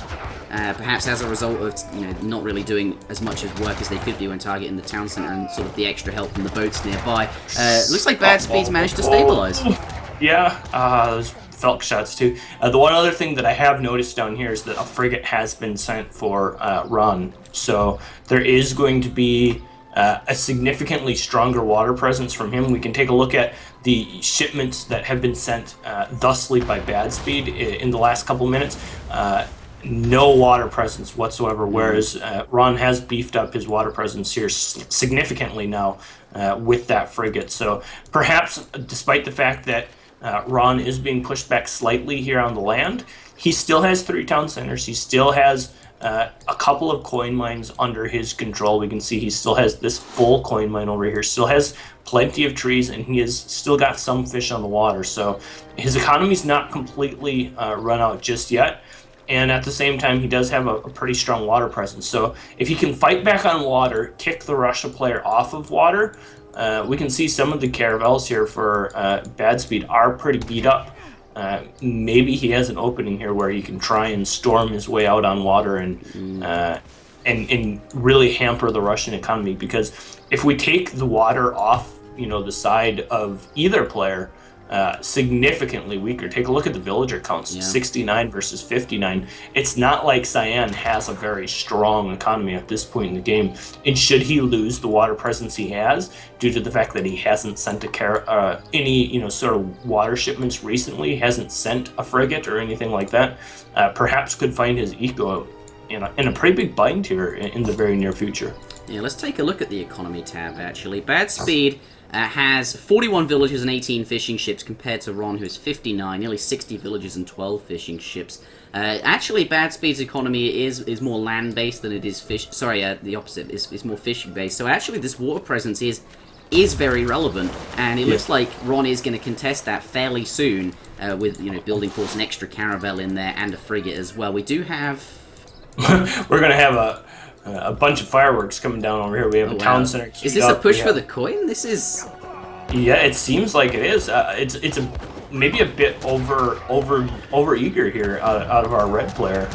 perhaps as a result of not really doing as much of work as they could do when targeting the town center and sort of the extra help from the boats nearby. Looks like BadSpeed's managed to stabilize. Yeah, those Felk shots too. The one other thing that I have noticed down here is that a frigate has been sent for run, so there is going to be a significantly stronger water presence from him. We can take a look at the shipments that have been sent thusly by BadSpeed in the last couple minutes. no water presence whatsoever, whereas Ron has beefed up his water presence here significantly now with that frigate. So perhaps, despite the fact that Ron is being pushed back slightly here on the land, he still has 3 town centers. He still has a couple of coin mines under his control. We can see he still has this full coin mine over here, still has plenty of trees, and he has still got some fish on the water. So his economy's not completely run out just yet. And at the same time, he does have a pretty strong water presence. So if he can fight back on water, kick the Russia player off of water, we can see some of the caravels here for BadSpeed are pretty beat up. Maybe he has an opening here where he can try and storm his way out on water and really hamper the Russian economy. Because if we take the water off, the side of either player, significantly weaker. Take a look at the villager counts, 69 versus 59. It's not like Cyan has a very strong economy at this point in the game. And should he lose the water presence he has, due to the fact that he hasn't sent any sort of water shipments recently, hasn't sent a frigate or anything like that, perhaps could find his eco in a pretty big bind here in the very near future. Yeah, let's take a look at the economy tab, actually. BadSpeed has 41 villages and 18 fishing ships compared to Ron, who has 59, nearly 60 villages and 12 fishing ships. Actually, BadSpeed's economy is more land-based than it is fish. Sorry, the opposite. It's more fishing-based. So actually, this water presence is very relevant, and it looks like Ron is going to contest that fairly soon with building force, an extra caravel in there, and a frigate as well. We do have. We're going to have a bunch of fireworks coming down over here. We have a town center. Is this a push for the coin? This is. Yeah, it seems like it is. It's maybe a bit over eager here out of our red player.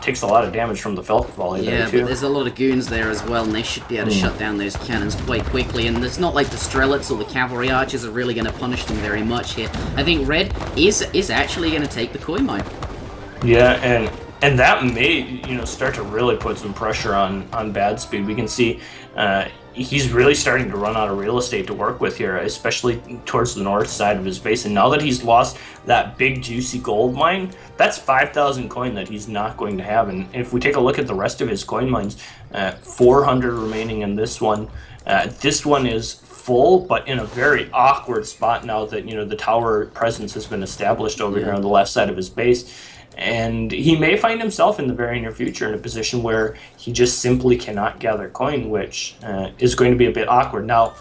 Takes a lot of damage from the Falcon volley there too. But there's a lot of goons there as well, and they should be able to shut down those cannons quite quickly. And it's not like the Strelets or the cavalry archers are really going to punish them very much here. I think red is actually going to take the coin mine. Yeah, and that may, start to really put some pressure on BadSpeed. We can see he's really starting to run out of real estate to work with here, especially towards the north side of his base. And now that he's lost that big, juicy gold mine, that's 5,000 coin that he's not going to have. And if we take a look at the rest of his coin mines, 400 remaining in this one. This one is full, but in a very awkward spot now that, the tower presence has been established over here on the left side of his base. And he may find himself in the very near future in a position where he just simply cannot gather coin, which is going to be a bit awkward. Now,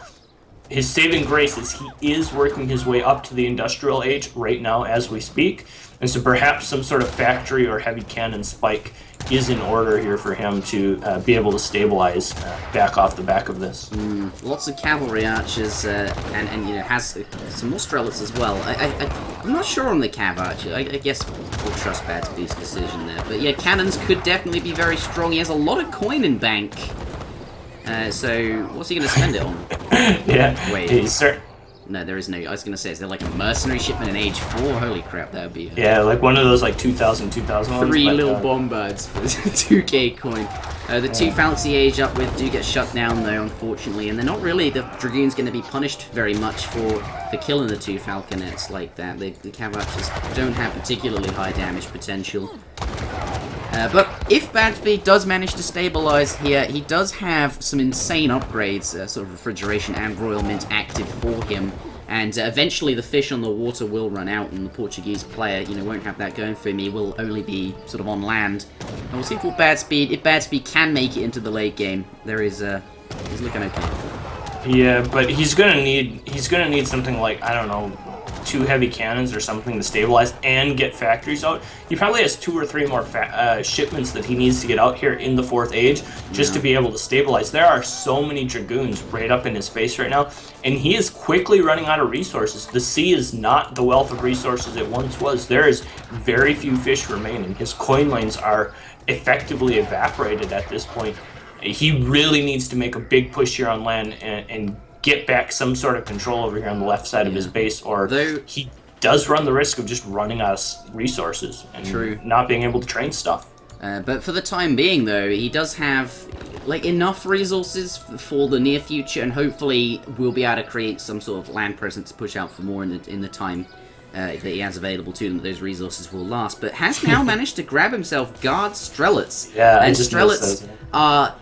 his saving grace is he is working his way up to the industrial age right now as we speak. And so perhaps some sort of factory or heavy cannon spike is in order here for him to be able to stabilize back off the back of this. Lots of cavalry archers and has some more Strelets as well. I'm not sure on the cav archer. I guess we'll trust BadSpeed's decision there. But yeah, cannons could definitely be very strong. He has a lot of coin in bank. So what's he going to spend it on? Yeah. Wait. No, there is no. I was going to say, is there like a mercenary shipment in Age 4? Holy crap, that would be. Yeah, like one of those like 2,000 ones. 3 little bombards for 2k coin. The 2 fancy age up with do get shut down though, unfortunately, and they're not really. The Dragoon's going to be punished very much for killing the 2 falconets like that. The cav archers don't have particularly high damage potential. But if BadSpeed does manage to stabilize here, he does have some insane upgrades, sort of refrigeration and royal mint active for him. And eventually the fish on the water will run out, and the Portuguese player, won't have that going for him. He will only be sort of on land. And we'll see for BadSpeed. If BadSpeed can make it into the late game, he's looking okay. Yeah, but he's gonna need something like, I don't know, 2 heavy cannons or something to stabilize and get factories out. He probably has 2 or 3 more shipments that he needs to get out here in the 4th age just to be able to stabilize. There are so many Dragoons right up in his face right now, and he is quickly running out of resources. The sea is not the wealth of resources it once was. There is very few fish remaining. His coin mines are effectively evaporated at this point. He really needs to make a big push here on land and get back some sort of control over here on the left side of his base, or he does run the risk of just running out of resources and not being able to train stuff. But for the time being, though, he does have enough resources for the near future, and hopefully we'll be able to create some sort of land presence to push out for more in the time that he has available to them, that those resources will last, but has now managed to grab himself Guard Strelets. Yeah, and Strelets are,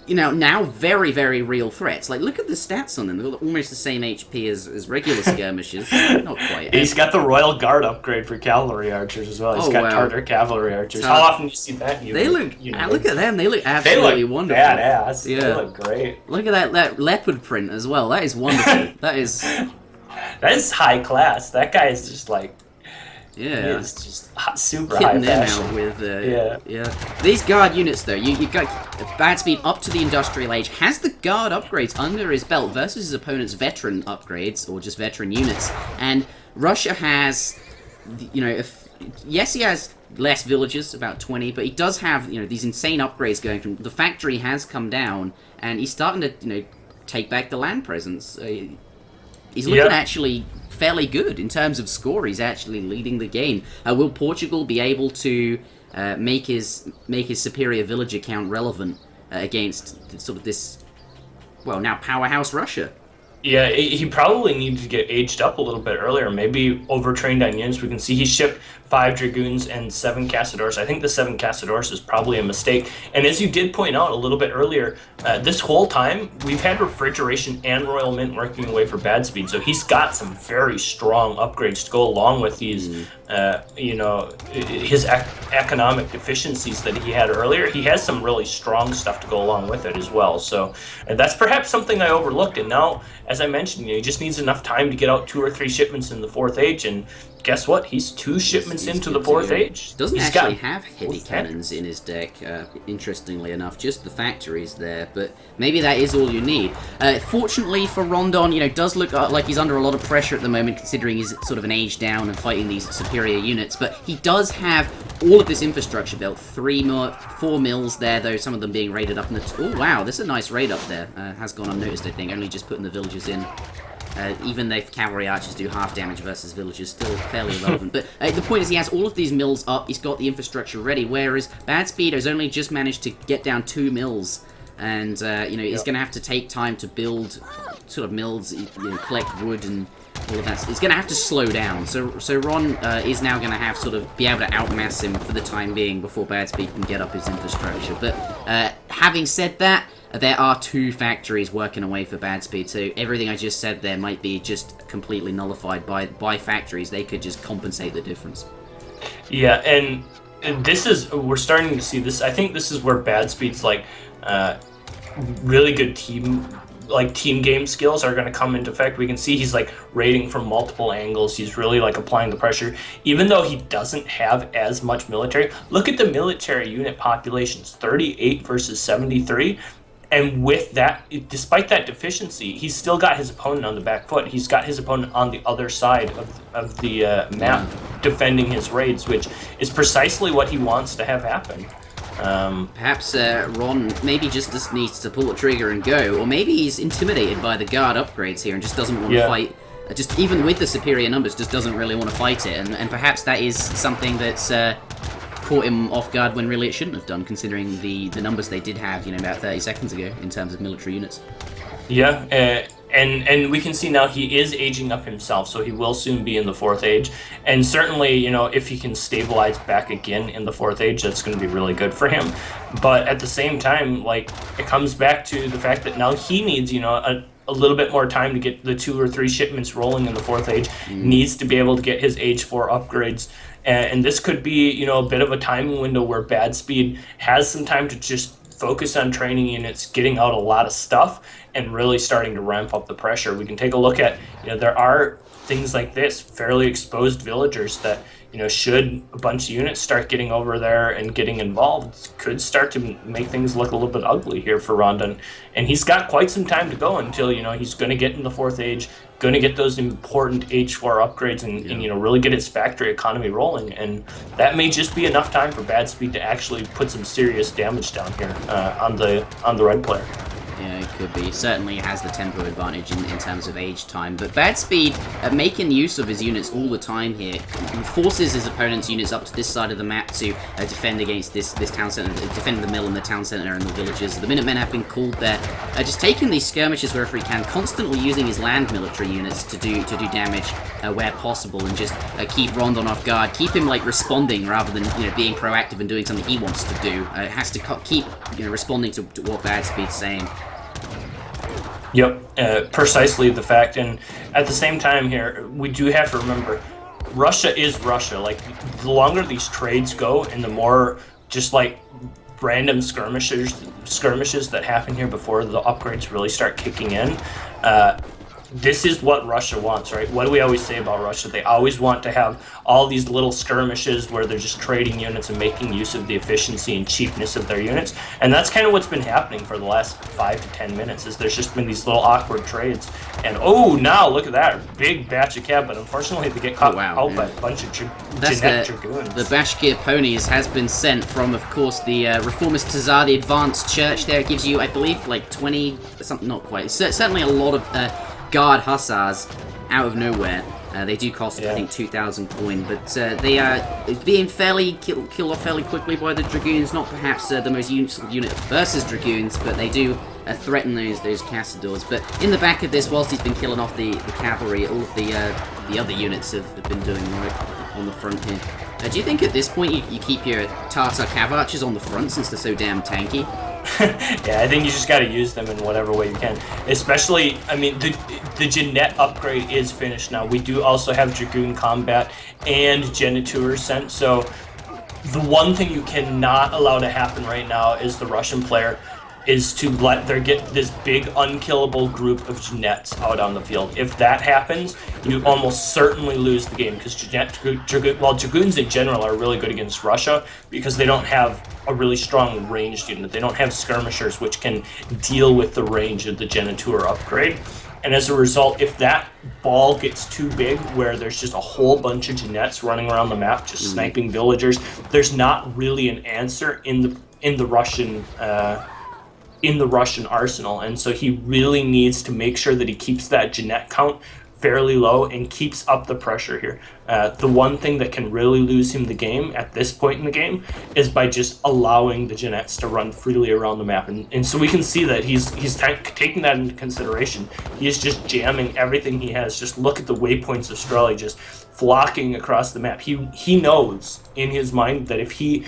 now very, very real threats. Like, look at the stats on them. They've got almost the same HP as regular skirmishers. Not quite. He's got the Royal Guard upgrade for cavalry archers as well. He's got Tartar cavalry archers. How often do you see that? They look. Look at them. They look absolutely wonderful. Badass. Yeah. They look great. Look at that leopard print as well. That is wonderful. That is high class. That guy is just like. Yeah, it's just super high fashion. Out with These guard units, though, you got BadSpeed up to the industrial age, has the guard upgrades under his belt versus his opponent's veteran upgrades or just veteran units, and Russia has, yes, he has less villages, about 20, but he does have these insane upgrades going from the factory has come down, and he's starting to take back the land presence. He's looking actually fairly good in terms of score. He's actually leading the game. Will Portugal be able to make his superior villager count relevant against sort of this, now powerhouse Russia? Yeah, he probably needed to get aged up a little bit earlier. Maybe overtrained on units. We can see he shipped 5 Dragoons and 7 Cazadores. I think the 7 Cazadores is probably a mistake. And as you did point out a little bit earlier, this whole time, we've had Refrigeration and Royal Mint working away for BadSpeed. So he's got some very strong upgrades to go along with these, his economic deficiencies that he had earlier. He has some really strong stuff to go along with it as well. So that's perhaps something I overlooked. And now, as I mentioned, he just needs enough time to get out 2 or 3 shipments in the 4th Age, and guess what? He's 2 shipments into the 4th Age. Doesn't actually have heavy cannons in his deck, interestingly enough, just the factories there, but maybe that is all you need. Fortunately for Rondon, does look like he's under a lot of pressure at the moment, considering he's sort of an age down and fighting these superior units, but he does have all of this infrastructure built. 4 mills there, though, some of them being raided up in the... Oh, wow, this is a nice raid up there. Has gone unnoticed, I think, only just putting the villagers in. Even though cavalry archers do half damage versus villagers, still fairly irrelevant. But the point is, he has all of these mills up, he's got the infrastructure ready, whereas BadSpeed has only just managed to get down 2 mills. And, he's going to have to take time to build sort of mills, collect wood and all of that. He's going to have to slow down. So Ron is now going to have sort of be able to outmass him for the time being before BadSpeed can get up his infrastructure. But having said that, there are 2 factories working away for BadSpeed, so everything I just said there might be just completely nullified by factories. They could just compensate the difference. Yeah, and this is, we're starting to see this. I think this is where BadSpeed's really good team game skills are going to come into effect. We can see he's raiding from multiple angles. He's really applying the pressure, even though he doesn't have as much military. Look at the military unit populations, 38 versus 73. And with that, despite that deficiency, he's still got his opponent on the back foot. He's got his opponent on the other side of the map, defending his raids, which is precisely what he wants to have happen. Perhaps Ron maybe just needs to pull the trigger and go, or maybe he's intimidated by the guard upgrades here and just doesn't want to fight. Just even with the superior numbers, just doesn't really want to fight it, and perhaps that is something that's caught him off guard when really it shouldn't have done, considering the numbers they did have, about 30 seconds ago in terms of military units. Yeah, and we can see now he is aging up himself, so he will soon be in the 4th Age. And certainly, if he can stabilize back again in the 4th Age, that's going to be really good for him. But at the same time, it comes back to the fact that now he needs, a little bit more time to get the 2 or 3 shipments rolling in the 4th Age, needs to be able to get his Age 4 upgrades. And this could be, a bit of a timing window where BadSpeed has some time to just focus on training units, getting out a lot of stuff, and really starting to ramp up the pressure. We can take a look at, there are things like this, fairly exposed villagers that, should a bunch of units start getting over there and getting involved, could start to make things look a little bit ugly here for Rondon. And he's got quite some time to go until, he's going to get in the 4th Age, going to get those important H4 upgrades and really get its factory economy rolling. And that may just be enough time for BadSpeed to actually put some serious damage down here on the red player. Yeah, it could be. Certainly has the tempo advantage in terms of age time. But BadSpeed, making use of his units all the time here, forces his opponent's units up to this side of the map to defend against this town center, defend the mill and the town center and the villages. The Minutemen have been called there, just taking these skirmishes wherever he can, constantly using his land military units to do damage where possible, and just keep Rondon off guard, keep him like responding rather than being proactive and doing something he wants to do. It has to keep responding to what BadSpeed's saying. Yep, precisely the fact. And at the same time here, we do have to remember, Russia is Russia. Like, the longer these trades go and the more just like random skirmishes that happen here before the upgrades really start kicking in, this is what Russia wants, right? What do we always say about Russia? They always want to have all these little skirmishes where they're just trading units and making use of the efficiency and cheapness of their units. And that's kind of what's been happening for the last 5 to 10 minutes, is there's just been these little awkward trades. And now look at that, big batch of cav, but unfortunately they get caught out by a bunch of Genet Dragoons. The Bashkir ponies has been sent from, of course, the Reformist Tsar, the Advanced Church there. It gives you, I believe, like 20, something, not quite, certainly a lot of Guard Hussars out of nowhere. They do cost, I think, 2,000 coin, but they are being killed off fairly quickly by the Dragoons. Not perhaps the most useful unit versus Dragoons, but they do threaten those Cassadors. But in the back of this, whilst he's been killing off the cavalry, all of the other units have been doing right on the front here. Do you think at this point you keep your Tartar Cav Archers on the front since they're so damn tanky? Yeah, I think you just got to use them in whatever way you can. Especially, I mean, the Genet upgrade is finished now. We do also have Dragoon Combat and Genitours sent, so the one thing you cannot allow to happen right now is the Russian player is to let there get this big unkillable group of Genets out on the field. If that happens, you almost certainly lose the game, because Dragoons in general are really good against Russia because they don't have a really strong ranged unit. They don't have skirmishers which can deal with the range of the Genitour upgrade. And as a result, if that ball gets too big, where there's just a whole bunch of Genets running around the map, just sniping villagers, there's not really an answer in the Russian arsenal. And so he really needs to make sure that he keeps that Genet count fairly low and keeps up the pressure here. The one thing that can really lose him the game at this point in the game is by just allowing the Genets to run freely around the map. And so we can see that he's taking that into consideration. He is just jamming everything he has. Just look at the waypoints of Strelly just flocking across the map. He knows in his mind that if he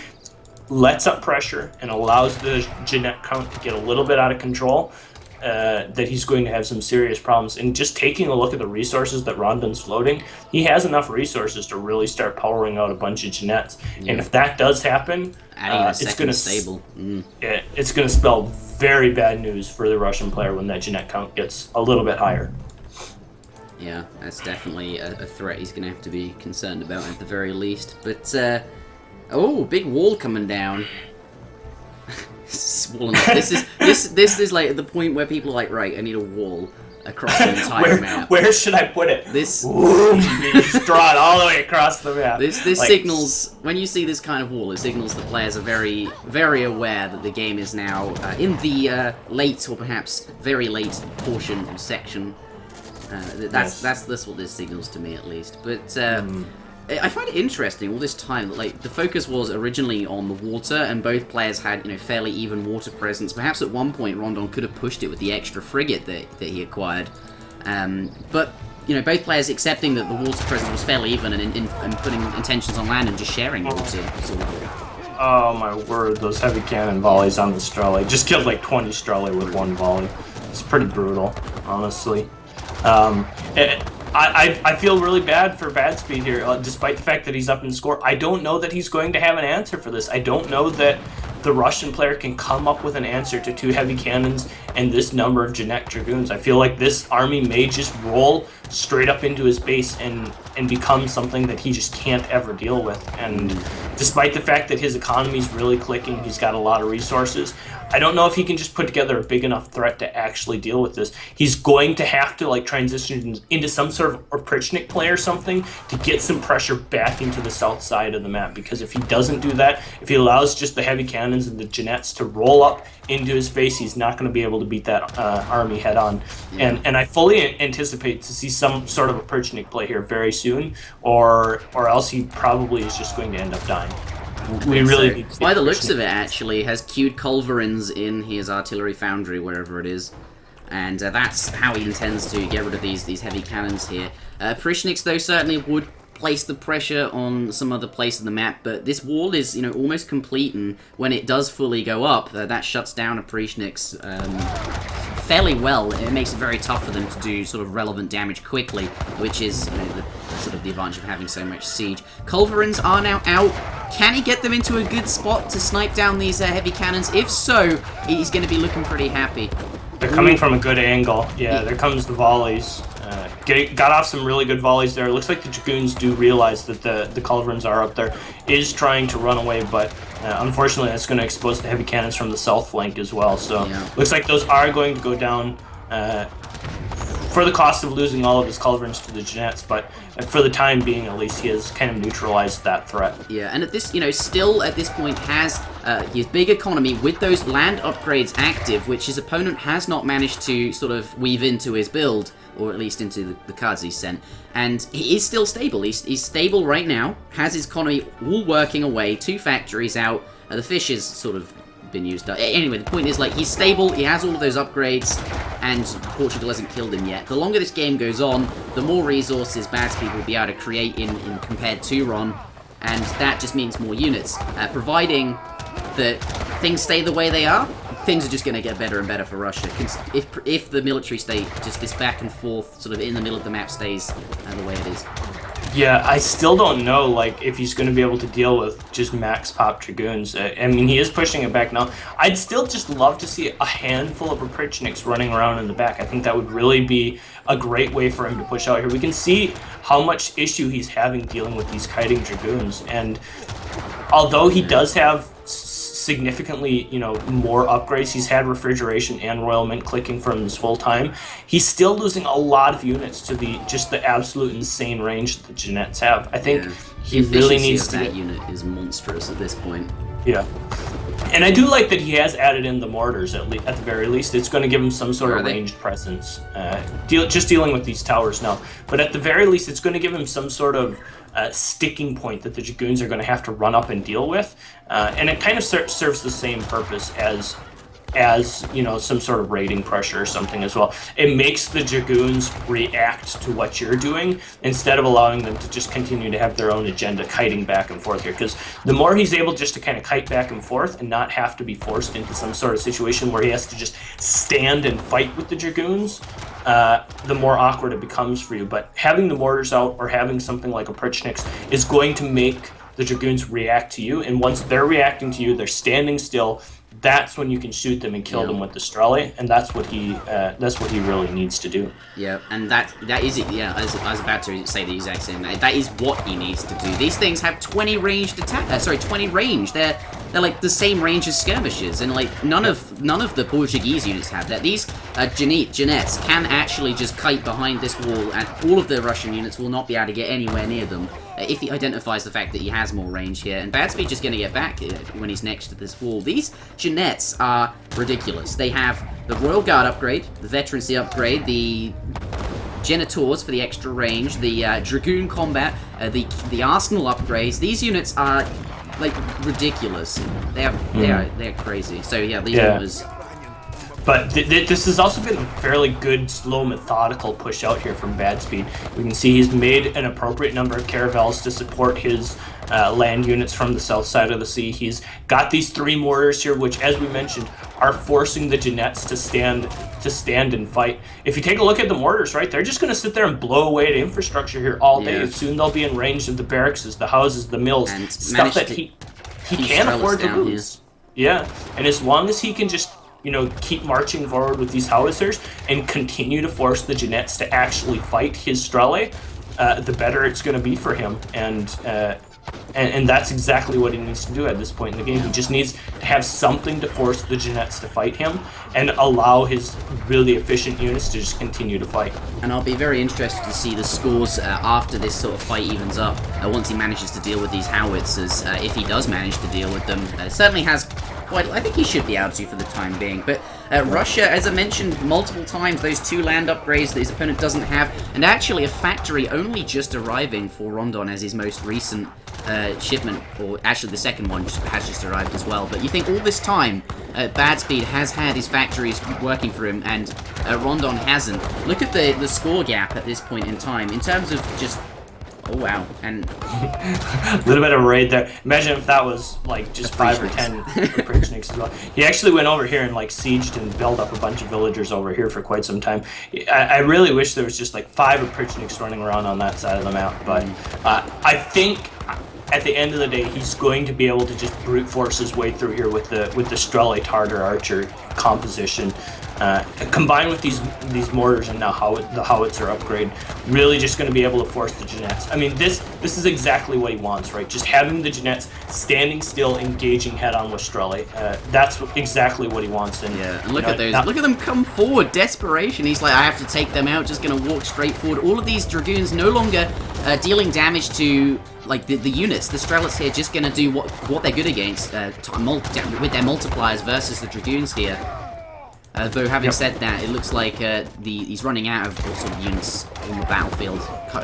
lets up pressure and allows the Genet count to get a little bit out of control, that he's going to have some serious problems. And just taking a look at the resources that Rondon's floating, he has enough resources to really start powering out a bunch of Genets. Yeah. And if that does happen, it's going to spell very bad news for the Russian player when that Genet count gets a little bit higher. Yeah, that's definitely a threat he's going to have to be concerned about at the very least. But big wall coming down. This is like the point where people are like, right, I need a wall across the entire map. Where should I put it? You just draw it all the way across the map. This signals, when you see this kind of wall, it signals the players are very, very aware that the game is now in the late or perhaps very late portion or section. That's what this signals to me, at least. But I find it interesting all this time that, like, the focus was originally on the water, and both players had, fairly even water presence. Perhaps at one point Rondon could have pushed it with the extra frigate that he acquired. But both players accepting that the water presence was fairly even and putting intentions on land and just sharing water. Oh my word, those heavy cannon volleys on the Strelly. Just killed like 20 Strelly with one volley. It's pretty brutal, honestly. I feel really bad for BadSpeed here, despite the fact that he's up in score. I don't know that he's going to have an answer for this. I don't know that the Russian player can come up with an answer to 2 heavy cannons and this number of Genet Dragoons. I feel like this army may just roll straight up into his base and become something that he just can't ever deal with. And despite the fact that his economy is really clicking, he's got a lot of resources, I don't know if he can just put together a big enough threat to actually deal with this. He's going to have to like transition into some sort of Oprichnik play or something to get some pressure back into the south side of the map, because if he doesn't do that, if he allows just the heavy cannons and the Genets to roll up into his face, he's not going to be able to beat that army head on. Yeah. And I fully anticipate to see some sort of a Perchnik play here very soon, or else he probably is just going to end up dying. We really need to by the looks of it, actually, has queued culverins in his artillery foundry, wherever it is. And that's how he intends to get rid of these heavy cannons here. Perchniks, though, certainly would place the pressure on some other place in the map, but this wall is, almost complete, and when it does fully go up, that shuts down a Perchniks fairly well. It makes it very tough for them to do sort of relevant damage quickly, which is the advantage of having so much siege. Culverins are now out. Can he get them into a good spot to snipe down these heavy cannons? If so, he's going to be looking pretty happy. They're coming from a good angle. Yeah, there comes the volleys. Got off some really good volleys there. It looks like the Dragoons do realize that the Culverins are up there, is trying to run away, but unfortunately that's going to expose the heavy cannons from the south flank as well. So looks like those are going to go down for the cost of losing all of his Culverins to the Jeannettes, but for the time being, at least, he has kind of neutralized that threat. Yeah, and at this, still at this point has his big economy with those land upgrades active, which his opponent has not managed to sort of weave into his build, or at least into the cards he sent. And he is still stable. He's stable right now, has his economy all working away, 2 factories out, the fish is sort of been used up. Anyway, the point is, he's stable, he has all of those upgrades, and Portugal hasn't killed him yet. The longer this game goes on, the more resources BadSpeed will be able to create in compared to Ron, and that just means more units. Providing that things stay the way they are, things are just going to get better and better for Russia. If the military state, just this back and forth, sort of in the middle of the map, stays the way it is. Yeah, I still don't know, if he's going to be able to deal with just max pop Dragoons. I mean, he is pushing it back now. I'd still just love to see a handful of Perchniks running around in the back. I think that would really be a great way for him to push out here. We can see how much issue he's having dealing with these kiting Dragoons, and although he does have significantly, more upgrades. He's had refrigeration and Royal Mint clicking from this whole time. He's still losing a lot of units to the absolute insane range that the Jeannettes have. I think he really needs to. That unit is monstrous at this point. Yeah. And I do like that he has added in the mortars, at the very least. It's going to give him some sort of ranged presence. Just dealing with these towers now. But at the very least, it's going to give him some sort of sticking point that the Dragoons are going to have to run up and deal with. And it kind of serves the same purpose as some sort of raiding pressure or something as well. It makes the Dragoons react to what you're doing instead of allowing them to just continue to have their own agenda kiting back and forth here. Because the more he's able just to kind of kite back and forth and not have to be forced into some sort of situation where he has to just stand and fight with the Dragoons, the more awkward it becomes for you. But having the mortars out or having something like a Perchniks is going to make the Dragoons react to you. And once they're reacting to you, they're standing still. That's when you can shoot them and kill them with the Strele, and that's what he really needs to do. Yeah, and that is it. Yeah, I was about to say the exact same. That is what he needs to do. These things have 20 ranged attack. 20 range. They're like the same range as skirmishers, and none of the Portuguese units have that. These Jeannettes can actually just kite behind this wall, and all of the Russian units will not be able to get anywhere near them if he identifies the fact that he has more range here. And BadSpeed just going to get back when he's next to this wall. These Jeannettes are ridiculous. They have the Royal Guard upgrade, the Veterancy upgrade, the Genitors for the extra range, the Dragoon combat, the Arsenal upgrades. These units are ridiculous. They're crazy. So yeah, these numbers. But this has also been a fairly good, slow, methodical push out here from BadSpeed. We can see he's made an appropriate number of caravels to support his land units from the south side of the sea. He's got these 3 mortars here, which, as we mentioned, are forcing the Jeannettes to stand and fight. If you take a look at the mortars, right, they're just going to sit there and blow away at infrastructure here all day. Yeah. Soon they'll be in range of the barracks, the houses, the mills, and stuff that he can't afford to lose. Yeah, and as long as he can just keep marching forward with these howitzers and continue to force the Jeannettes to actually fight his Strele, the better it's going to be for him. And that's exactly what he needs to do at this point in the game. He just needs to have something to force the Jeannettes to fight him and allow his really efficient units to just continue to fight. And I'll be very interested to see the scores after this sort of fight evens up, once he manages to deal with these howitzers, if he does manage to deal with them. It certainly has Well, I think he should be able to for the time being. But Russia, as I mentioned multiple times, those 2 land upgrades that his opponent doesn't have, and actually a factory only just arriving for Rondon as his most recent shipment, or actually the second one has just arrived as well. But you think all this time, BadSpeed has had his factories working for him, and Rondon hasn't. Look at the score gap at this point in time, in terms of just... Oh, wow. And a little bit of a raid there. Imagine if that was, like, just 5 or 10 Oprichniks as well. He actually went over here and, like, sieged and built up a bunch of villagers over here for quite some time. I really wish there was just, like, 5 Oprichniks running around on that side of the map. But I think... at the end of the day, he's going to be able to just brute force his way through here with the Strele Tartar Archer composition, combined with these mortars and now the howitzer upgrade. Really, just going to be able to force the Jeannettes. I mean, this is exactly what he wants, right? Just having the Jeannettes standing still, engaging head on with Strele. That's exactly what he wants. And yeah, and look at those. Look at them come forward. Desperation. He's like, I have to take them out. Just going to walk straight forward. All of these dragoons no longer dealing damage to. Like, the units, the Strelets here just going to do what they're good against with their multipliers versus the Dragoons here. Though, having said that, it looks like he's running out of all sort of units on the battlefield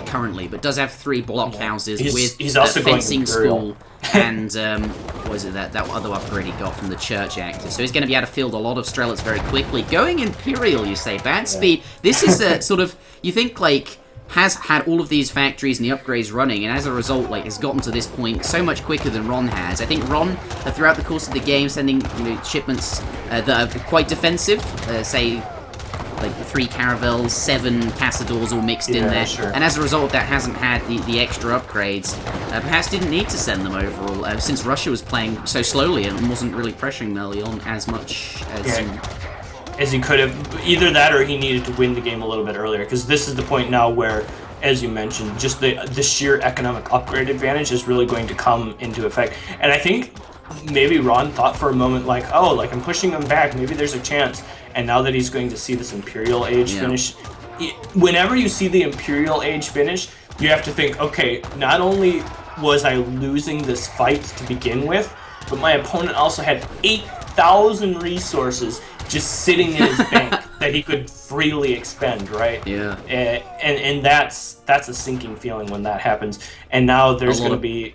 currently, but does have 3 blockhouses with he's also fencing school and, what was it, that other upgrade he got from the Church Actor. So he's going to be able to field a lot of Strelets very quickly. Going Imperial, you say, BadSpeed. This is sort of, you think, like... has had all of these factories and the upgrades running, and as a result, like, has gotten to this point so much quicker than Ron has. I think Ron, throughout the course of the game, sending shipments that are quite defensive, say, like 3 Caravels, 7 Cassadors all mixed in there, sure. And as a result of that, hasn't had the extra upgrades. Perhaps didn't need to send them overall, since Russia was playing so slowly and wasn't really pressuring Melion as much as he could have. Either that or he needed to win the game a little bit earlier, because this is the point now where, as you mentioned, just the sheer economic upgrade advantage is really going to come into effect. And I think maybe Ron thought for a moment, like, oh, like, I'm pushing him back, maybe there's a chance. And now that he's going to see this Imperial Age finish, whenever you see the Imperial Age finish, you have to think, okay, not only was I losing this fight to begin with, but my opponent also had 8,000 resources just sitting in his bank that he could freely expend, right? Yeah. And that's a sinking feeling when that happens. And now there's going to be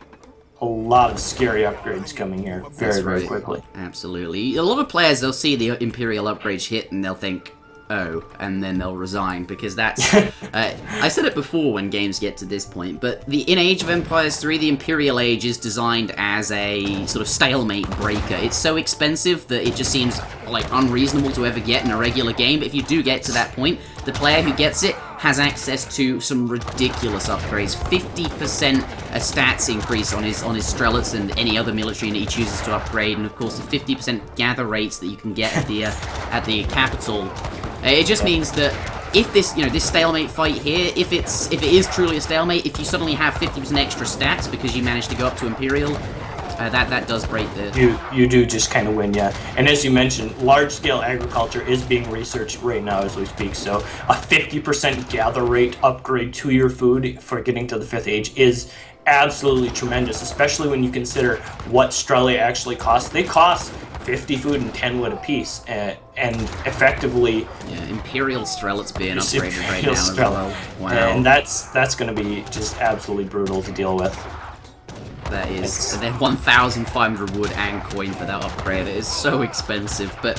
a lot of scary upgrades coming here very quickly. Absolutely. A lot of players, they'll see the Imperial upgrades hit and they'll think, oh, and then they'll resign, because that's... I said it before when games get to this point, but in Age of Empires 3, the Imperial Age is designed as a sort of stalemate breaker. It's so expensive that it just seems, like, unreasonable to ever get in a regular game, but if you do get to that point, the player who gets it has access to some ridiculous upgrades. 50% a stats increase on his Strelets and any other military that he chooses to upgrade, and of course the 50% gather rates that you can get at the capital. It just means that if this stalemate fight here, if it is truly a stalemate, if you suddenly have 50% extra stats because you managed to go up to Imperial, that does break the... You do just kind of win, yeah. And as you mentioned, large-scale agriculture is being researched right now as we speak, so a 50% gather rate upgrade to your food for getting to the 5th age is absolutely tremendous, especially when you consider what Strele actually cost. They cost 50 food and 10 wood apiece, and effectively... Yeah, Imperial Strelets being upgraded right now as well. Wow. And that's going to be just absolutely brutal to deal with. That is, they're 1,500 wood and coin for that upgrade. It is so expensive, but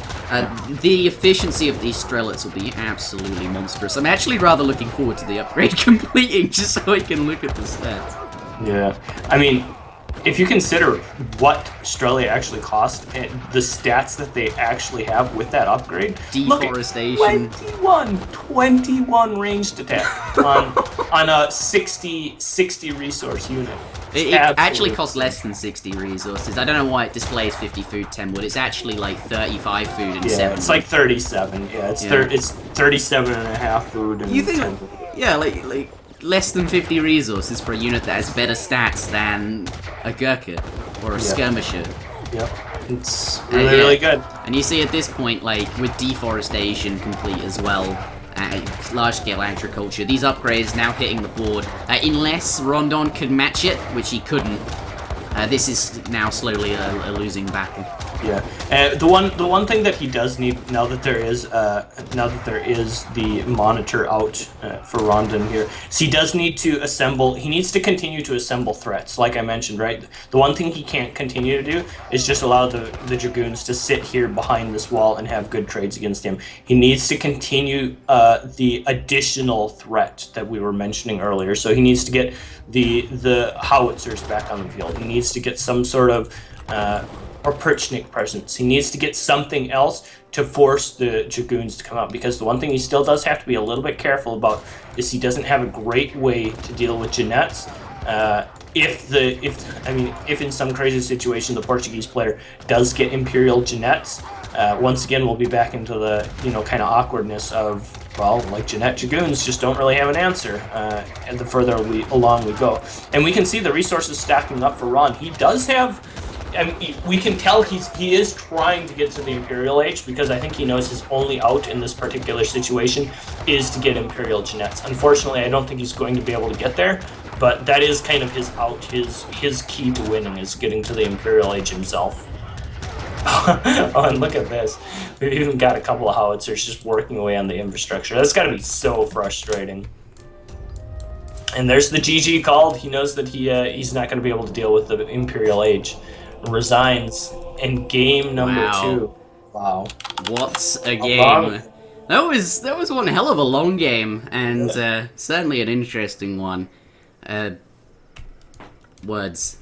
the efficiency of these Strelets will be absolutely monstrous. I'm actually rather looking forward to the upgrade completing, just so I can look at the stats. Yeah, I mean, if you consider what Strele actually cost and the stats that they actually have with that upgrade, deforestation, 21 ranged attack on a 60 resource unit. It actually costs less than 60 resources. I don't know why it displays 50 food, 10 wood. It's actually like 35 food and 7 it's wood. Like 37. Yeah, it's 37 and a half food and you think, 10 wood. Yeah, like less than 50 resources for a unit that has better stats than a Gurkha or a Skirmisher. Yep. It's really good. And you see at this point, like, with deforestation complete as well, large-scale agriculture, these upgrades now hitting the board. Unless Rondon could match it, which he couldn't, this is now slowly a losing battle. Yeah, and the one thing that he does need now that there is the monitor out for Rondon here, is he does need to assemble. He needs to continue to assemble threats, like I mentioned, right? The one thing he can't continue to do is just allow the dragoons to sit here behind this wall and have good trades against him. He needs to continue the additional threat that we were mentioning earlier. So he needs to get the howitzers back on the field. He needs to get some sort of or Perchnik presence. He needs to get something else to force the dragoons to come out, because the one thing he still does have to be a little bit careful about is he doesn't have a great way to deal with Jeanettes. If in some crazy situation the Portuguese player does get Imperial Jeanettes, once again we'll be back into the kind of awkwardness of, well, like Jeanette dragoons just don't really have an answer, and the further along we go. And we can see the resources stacking up for Ron. He does have, we can tell he is trying to get to the Imperial Age, because I think he knows his only out in this particular situation is to get Imperial Jeanettes. Unfortunately, I don't think he's going to be able to get there, but that is kind of his out, his key to winning is getting to the Imperial Age himself. Oh, and look at this. We've even got a couple of howitzers just working away on the infrastructure. That's got to be so frustrating. And there's the GG called. He knows that he's not going to be able to deal with the Imperial Age. Resigns in game number 2. Wow. What a game. That was one hell of a long game, and certainly an interesting one. Words.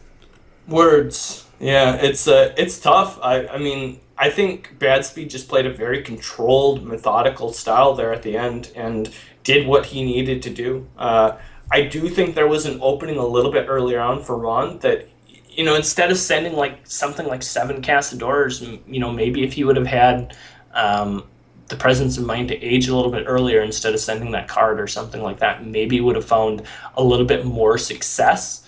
Yeah, it's tough. I mean, I think BadSpeed just played a very controlled, methodical style there at the end and did what he needed to do. I do think there was an opening a little bit earlier on for Ron that, instead of sending something like 7 Cazadores, maybe if he would have had the presence of mind to age a little bit earlier instead of sending that card or something like that, maybe he would have found a little bit more success.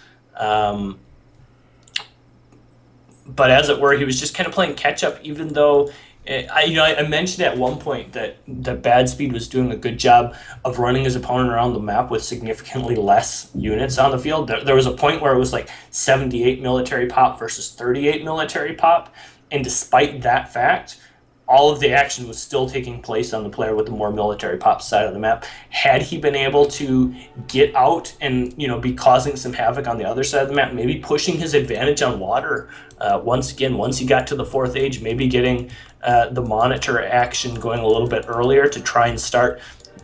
But as it were, he was just kind of playing catch up, even though I mentioned at one point that BadSpeed was doing a good job of running his opponent around the map with significantly less units on the field. There was a point where it was like 78 military pop versus 38 military pop, and despite that fact, all of the action was still taking place on the player with the more military pop side of the map. Had he been able to get out and be causing some havoc on the other side of the map, maybe pushing his advantage on water, once he got to the 4th age, maybe getting the monitor action going a little bit earlier to try and start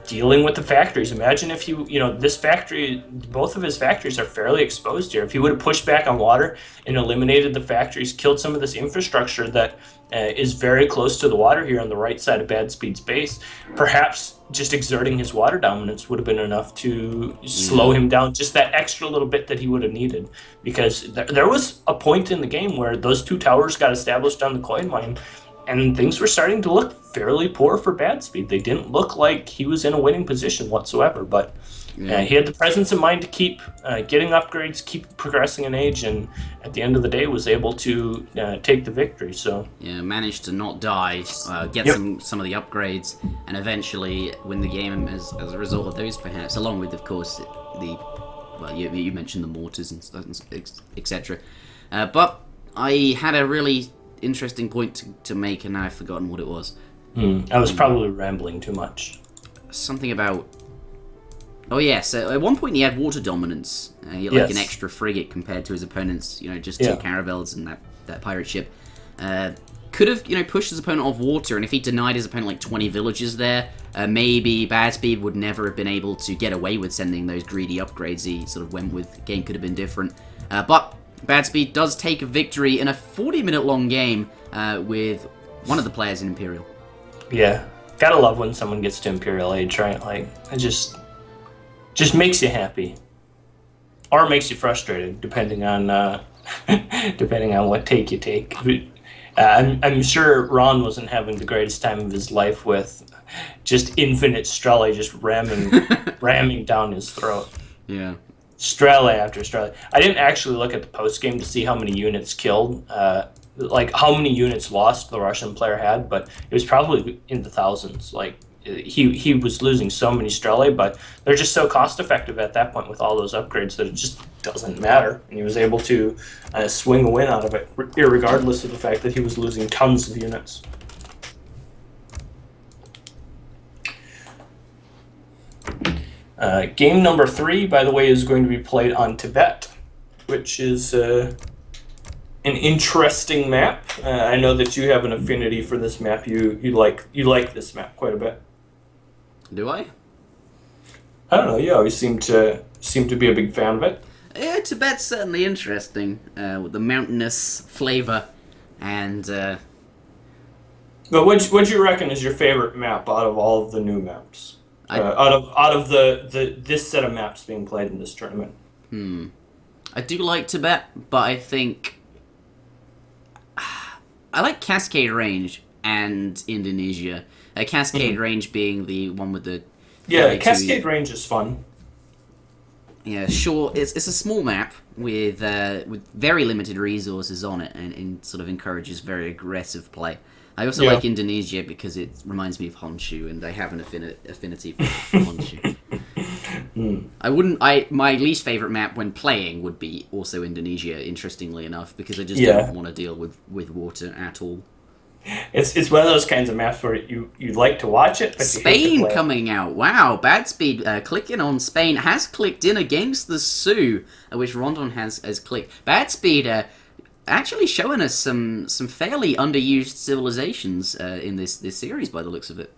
dealing with the factories. Imagine if this factory, both of his factories are fairly exposed here. If he would have pushed back on water and eliminated the factories, killed some of this infrastructure that is very close to the water here on the right side of BadSpeed's base, perhaps just exerting his water dominance would have been enough to slow him down just that extra little bit that he would have needed. Because there was a point in the game where those 2 towers got established on the coin mine, and things were starting to look fairly poor for BadSpeed. They didn't look like he was in a winning position whatsoever, but he had the presence of mind to keep getting upgrades, keep progressing in age, and at the end of the day was able to take the victory. So managed to not die, get some of the upgrades, and eventually win the game as a result of those, perhaps, along with, of course, you mentioned the mortars and etc. But I had a really interesting point to make, and now I've forgotten what it was. I was probably rambling too much. Something about... Oh yeah, so at one point he had water dominance. He had an extra frigate compared to his opponents, just 2 caravels and that pirate ship. Could have, pushed his opponent off water, and if he denied his opponent 20 villages there, maybe BadSpeed would never have been able to get away with sending those greedy upgrades he sort of went with. The game could have been different. But BadSpeed does take a victory in a 40-minute long game with one of the players in Imperial. Yeah, gotta love when someone gets to Imperial Age, right? It just makes you happy, or makes you frustrated, depending on what take you take. I'm sure Ron wasn't having the greatest time of his life with just infinite Strele just ramming down his throat. Yeah. Strele after Strele. I didn't actually look at the post game to see how many units killed, how many units lost the Russian player had, but it was probably in the thousands. he was losing so many Strele, but they're just so cost effective at that point with all those upgrades that it just doesn't matter. And he was able to swing a win out of it, irregardless of the fact that he was losing tons of units. Game number 3, by the way, is going to be played on Tibet, which is an interesting map. I know that you have an affinity for this map. You like this map quite a bit. Do I? I don't know. You always seem to be a big fan of it. Yeah, Tibet's certainly interesting with the mountainous flavor, and. But what do you reckon is your favorite map out of all of the new maps? Out of this set of maps being played in this tournament. I do like Tibet, but I think I like Cascade Range and Indonesia. Cascade Range being the one with the Cascade Range is fun. Yeah, sure. It's a small map with very limited resources on it, and sort of encourages very aggressive play. I also like Indonesia because it reminds me of Honshu, and I have an affinity for Honshu. My least favorite map when playing would be also Indonesia, interestingly enough, because I just don't want to deal with water at all. It's one of those kinds of maps where you like to watch it, but Spain you hate to play coming out. Wow, BadSpeed clicking on Spain has clicked in against the Sioux, which Rondon has clicked. BadSpeed actually showing us some fairly underused civilizations in this series by the looks of it.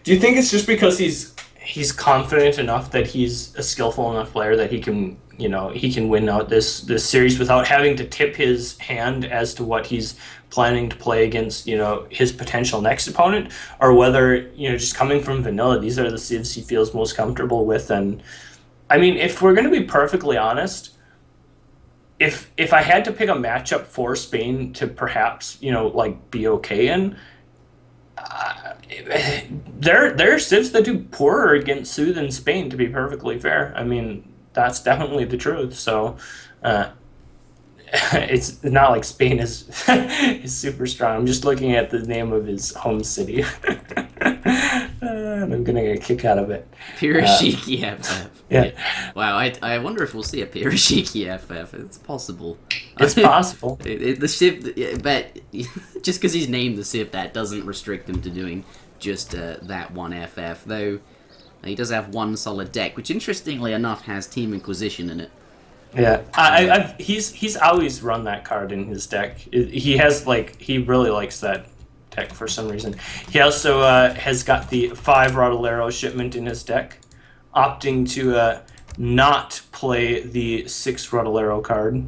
Do you think it's just because he's confident enough that he's a skillful enough player that he can win out this series without having to tip his hand as to what he's planning to play against his potential next opponent, or whether just coming from vanilla, these are the civs he feels most comfortable with? And I mean, if we're going to be perfectly honest, if I had to pick a matchup for Spain to perhaps be okay in, there are civs that do poorer against Sioux than Spain, to be perfectly fair. I mean, that's definitely the truth. So it's not like Spain is super strong. I'm just looking at the name of his home city. And I'm gonna get a kick out of it. Pirashiki FF. Yeah. Wow, I wonder if we'll see a Pirashiki FF. It's possible. It's possible. The Civ, but just because he's named the Civ, that doesn't restrict him to doing just that one FF. Though he does have one solid deck, which interestingly enough has Team Inquisition in it. Yeah, he's always run that card in his deck. He really likes that deck for some reason. He also has got the 5 Rodolero shipment in his deck, opting to not play the 6 Rodolero card.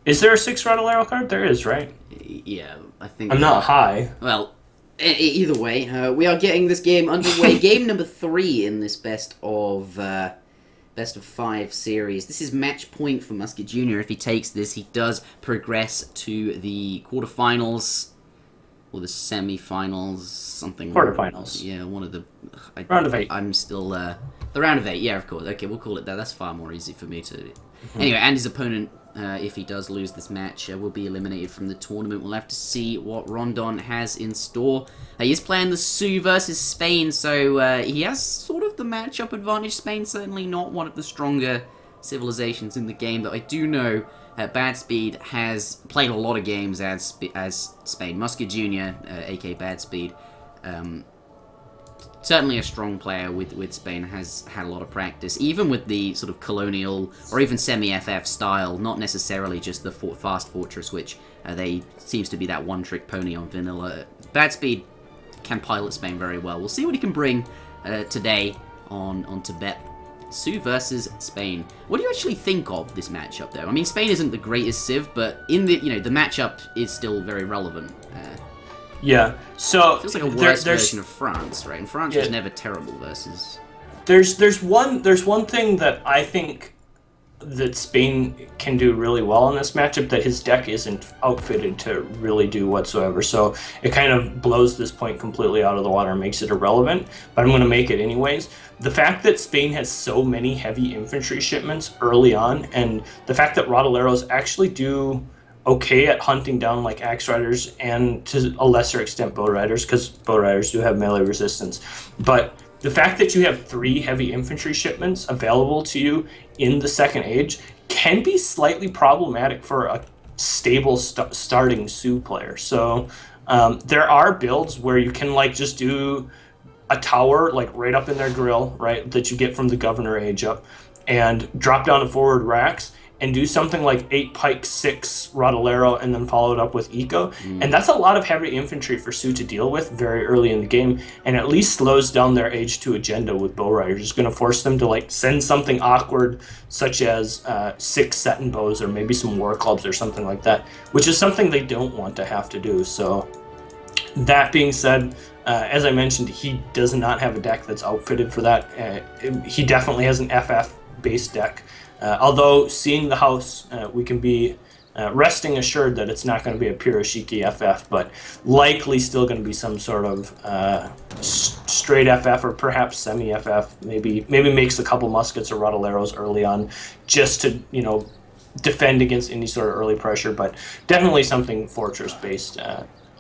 Is there a 6 Rodolero card? There is, right? Yeah, I think. I'm not high. Well, either way, we are getting this game underway. Game number 3 in this best of 5 series. This is match point for Musket Jr. If he takes this, he does progress to the quarterfinals. Or the semi-finals, something. Quarterfinals. Yeah, one of the. Round of 8. I'm still. The round of 8, yeah, of course. Okay, we'll call it that. That's far more easy for me to. Anyway, and his opponent, if he does lose this match, will be eliminated from the tournament. We'll have to see what Rondon has in store. He is playing the Sioux versus Spain, so he has sort of the matchup advantage. Spain certainly not one of the stronger civilizations in the game, but I do know. BadSpeed has played a lot of games as Spain. Musket Jr., aka BadSpeed, certainly a strong player with Spain, has had a lot of practice, even with the sort of colonial or even semi-FF style, not necessarily just the fast fortress, which they seems to be that one-trick pony on vanilla. BadSpeed can pilot Spain very well. We'll see what he can bring today on Tibet. Sioux versus Spain. What do you actually think of this matchup, though? I mean, Spain isn't the greatest civ, but in the the matchup is still very relevant. Yeah. So it feels like a worse version of France, right? And France was never terrible versus. There's one thing that I think that Spain can do really well in this matchup that his deck isn't outfitted to really do whatsoever. So it kind of blows this point completely out of the water and makes it irrelevant, but I'm going to make it anyways. The fact that Spain has so many heavy infantry shipments early on, and the fact that Rodoleros actually do okay at hunting down like axe riders and to a lesser extent bow riders, because bow riders do have melee resistance. But the fact that you have 3 heavy infantry shipments available to you in the Second Age can be slightly problematic for a stable starting Sioux player. So there are builds where you can like just do a tower like right up in their grill, right, that you get from the Governor Age up, and drop down the forward racks and do something like 8 pike, 6 Rodolero, and then follow it up with eco. And that's a lot of heavy infantry for Sioux to deal with very early in the game, and at least slows down their Age 2 agenda with bow riders. It's going to force them to like send something awkward, such as 6 Seton bows or maybe some war clubs or something like that, which is something they don't want to have to do. So that being said, as I mentioned, he does not have a deck that's outfitted for that. He definitely has an FF-based deck. Although, seeing the house, we can be resting assured that it's not going to be a Piroshiki FF, but likely still going to be some sort of straight FF or perhaps semi-FF. Maybe makes a couple muskets or Rodoleros early on just to, defend against any sort of early pressure, but definitely something Fortress-based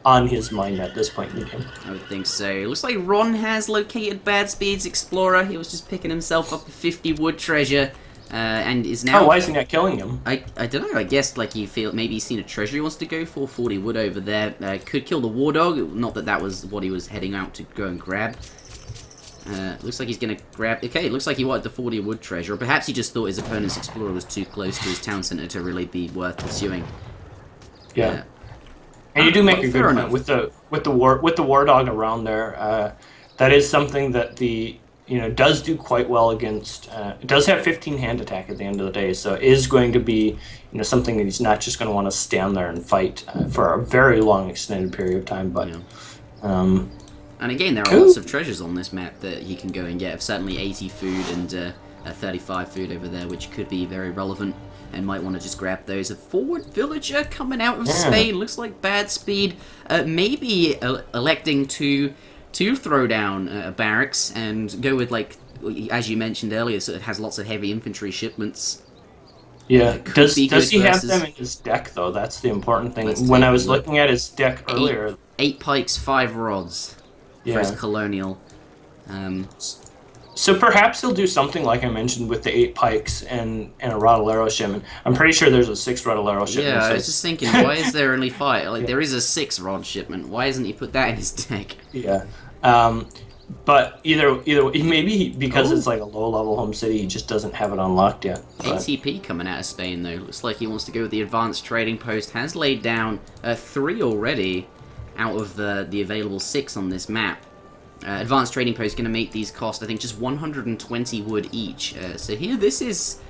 on his mind at this point in the game. I would think so. Looks like Ron has located BadSpeed's Explorer. He was just picking himself up a 50 wood treasure. And is now. Oh, why is he not killing him? I don't know. I guess like maybe he's seen a treasure he wants to go for. 40 wood over there. Could kill the war dog. Not that was what he was heading out to go and grab. Looks like he's gonna grab. Okay, looks like he wanted the 40 wood treasure. Or perhaps he just thought his opponent's explorer was too close to his town center to really be worth pursuing. Yeah. And you do make a good point enough. with the war dog around there. That is something that the does do quite well against. It does have 15 hand attack at the end of the day, so it is going to be something that he's not just going to want to stand there and fight for a very long extended period of time. But and again, there are lots of treasures on this map that he can go and get. Certainly 80 food and 35 food over there, which could be very relevant. And might want to just grab those. A forward villager coming out of Spain. Looks like BadSpeed. Maybe electing to throw down barracks and go with, like, as you mentioned earlier, so it has lots of heavy infantry shipments. Yeah. Does he have them in his deck, though? That's the important thing. When I was looking at his deck earlier... 8 pikes, 5 rods for his colonial. So perhaps he'll do something like I mentioned with the 8 pikes and a Rodolero shipment. I'm pretty sure there's a 6 Rodolero shipment. Yeah, I was just thinking, why is there only 5? Like, there is a 6 rod shipment. Why hasn't he put that in his deck? Yeah. But either maybe because it's like a low-level home city, he just doesn't have it unlocked yet. But. ATP coming out of Spain, though. Looks like he wants to go with the advanced trading post. Has laid down 3 already out of the available 6 on this map. Advanced trading post going to make these cost, I think, just 120 wood each. So here, this is,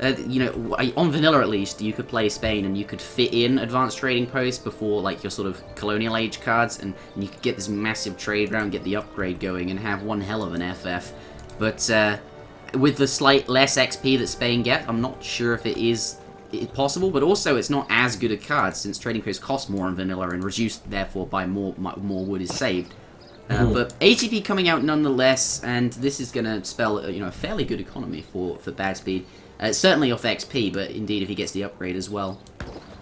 on vanilla at least, you could play Spain and you could fit in advanced trading post before like your sort of colonial age cards, and you could get this massive trade round, get the upgrade going, and have one hell of an FF. But with the slight less XP that Spain get, I'm not sure if it is possible, but also it's not as good a card since trading post costs more in vanilla and reduced therefore by more wood is saved. But ATP coming out nonetheless, and this is going to spell a fairly good economy for BadSpeed. Certainly off XP, but indeed if he gets the upgrade as well.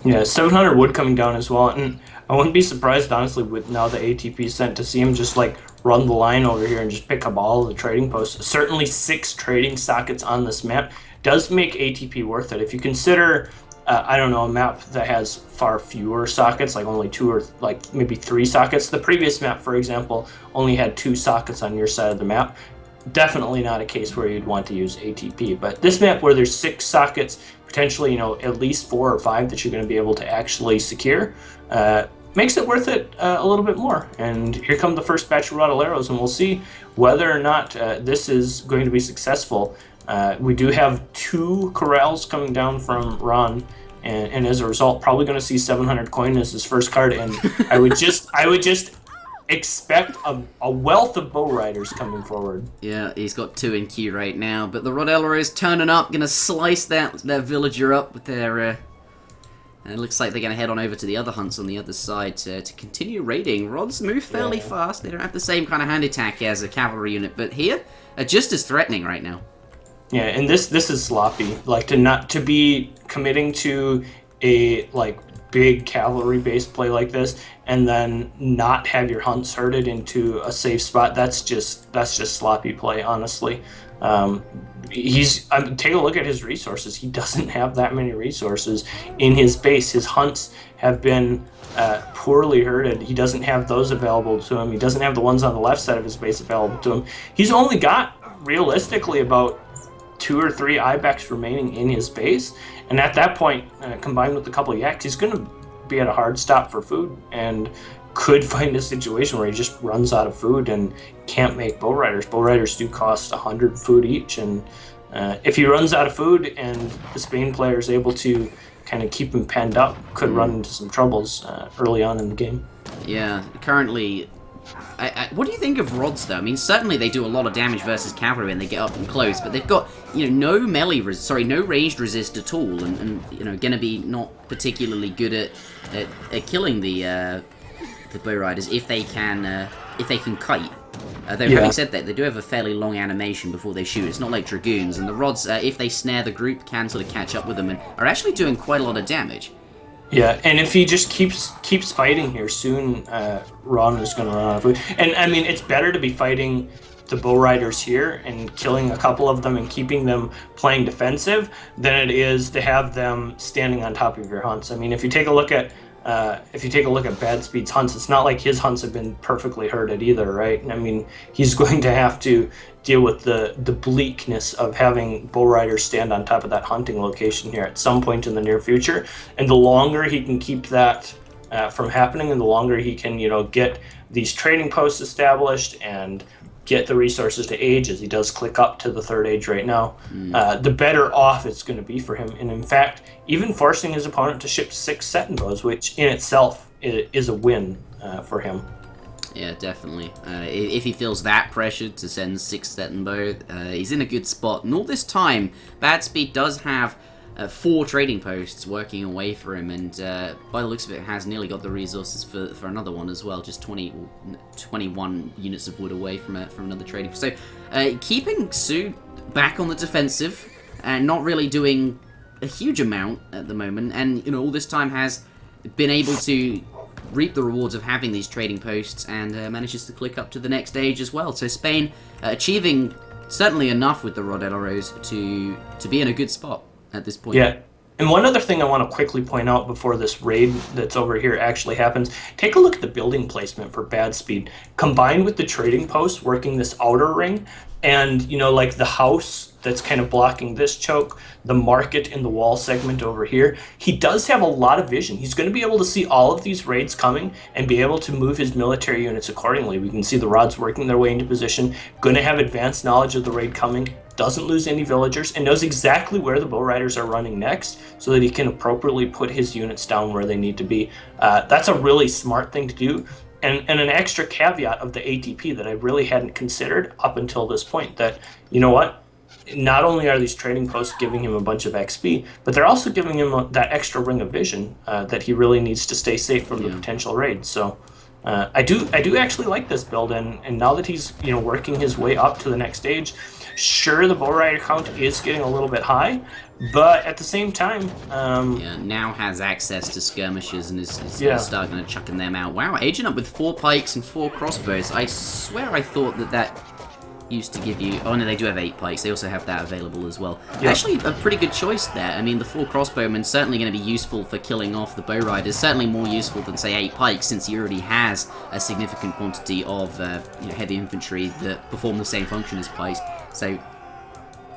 Yeah, 700 wood coming down as well, and I wouldn't be surprised honestly with now the ATP sent to see him just like run the line over here and just pick up all of the trading posts. Certainly 6 trading sockets on this map does make ATP worth it. If you consider a map that has far fewer sockets, like only 2 or like maybe 3 sockets. The previous map, for example, only had 2 sockets on your side of the map. Definitely not a case where you'd want to use ATP. But this map where there's 6 sockets, potentially, at least 4 or 5 that you're going to be able to actually secure, makes it worth it a little bit more. And here come the first batch of Rodoleros, and we'll see whether or not this is going to be successful. We do have 2 corrals coming down from Ron, and as a result, probably going to see 700 coin as his first card. And I would just expect a wealth of bow riders coming forward. Yeah, he's got 2 in queue right now, but the Rodella is turning up, going to slice that villager up with their. And it looks like they're going to head on over to the other hunts on the other side to continue raiding. Rods move fairly fast. They don't have the same kind of hand attack as a cavalry unit, but here are just as threatening right now. Yeah, and this is sloppy. Like to be committing to a like big cavalry-based play like this and then not have your hunts herded into a safe spot, that's just sloppy play, honestly. Take a look at his resources. He doesn't have that many resources in his base. His hunts have been poorly herded. He doesn't have those available to him. He doesn't have the ones on the left side of his base available to him. He's only got, realistically, about 2 or 3 ibex remaining in his base, and at that point, combined with a couple of yaks, he's going to be at a hard stop for food and could find a situation where he just runs out of food and can't make bow riders. Bow riders do cost 100 food each, and if he runs out of food and the Spain player is able to kind of keep him penned up, could run into some troubles early on in the game. Yeah, currently, what do you think of rods, though? I mean, certainly they do a lot of damage versus cavalry when they get up and close, but they've got, no no ranged resist at all, and going to be not particularly good at killing the bow riders if they can kite. Though having said that, they do have a fairly long animation before they shoot. It's not like dragoons, and the rods, if they snare the group, can sort of catch up with them and are actually doing quite a lot of damage. Yeah, and if he just keeps fighting here, soon Ron is going to run out of food. And I mean, it's better to be fighting the bow riders here and killing a couple of them and keeping them playing defensive than it is to have them standing on top of your hunts. I mean, if you take a look at BadSpeed's hunts, it's not like his hunts have been perfectly herded either, right? I mean, he's going to have to deal with the bleakness of having bow riders stand on top of that hunting location here at some point in the near future. And the longer he can keep that from happening, and the longer he can, get these trading posts established and get the resources to age, as he does click up to the 3rd age right now, the better off it's going to be for him. And in fact, even forcing his opponent to ship 6 Seton bows, which in itself is a win for him. Yeah, definitely. If he feels that pressured to send 6 Seton bow, he's in a good spot. And all this time, BadSpeed does have 4 trading posts working away for him, and by the looks of it, has nearly got the resources for another one as well, just 21 units of wood away from another trading post. So keeping Sioux back on the defensive and not really doing a huge amount at the moment, and all this time has been able to reap the rewards of having these trading posts, and manages to click up to the next stage as well. So Spain achieving certainly enough with the rod LROs to be in a good spot at this point. Yeah, and one other thing I want to quickly point out before this raid that's over here actually happens, take a look at the building placement for BadSpeed, combined with the trading posts working this outer ring, and like the house that's kind of blocking this choke, the market in the wall segment over here. He does have a lot of vision. He's going to be able to see all of these raids coming and be able to move his military units accordingly. We can see the rods working their way into position, going to have advanced knowledge of the raid coming, doesn't lose any villagers, and knows exactly where the bow riders are running next so that he can appropriately put his units down where they need to be. That's a really smart thing to do. And an extra caveat of the ATP that I really hadn't considered up until this point, that, not only are these trading posts giving him a bunch of XP, but they're also giving him that extra ring of vision that he really needs to stay safe from the potential raid. So I do actually like this build, and now that he's working his way up to the next stage, sure, the bow rider count is getting a little bit high, but at the same time, now has access to skirmishers and is starting to chucking them out. Wow, aging up with 4 pikes and 4 crossbows. I swear I thought that used to give you... Oh, no, they do have 8 pikes. They also have that available as well. Yeah. Actually, a pretty good choice there. I mean, the 4 crossbowmen certainly going to be useful for killing off the bow riders. Certainly more useful than, say, 8 pikes, since he already has a significant quantity of heavy infantry that perform the same function as pikes. So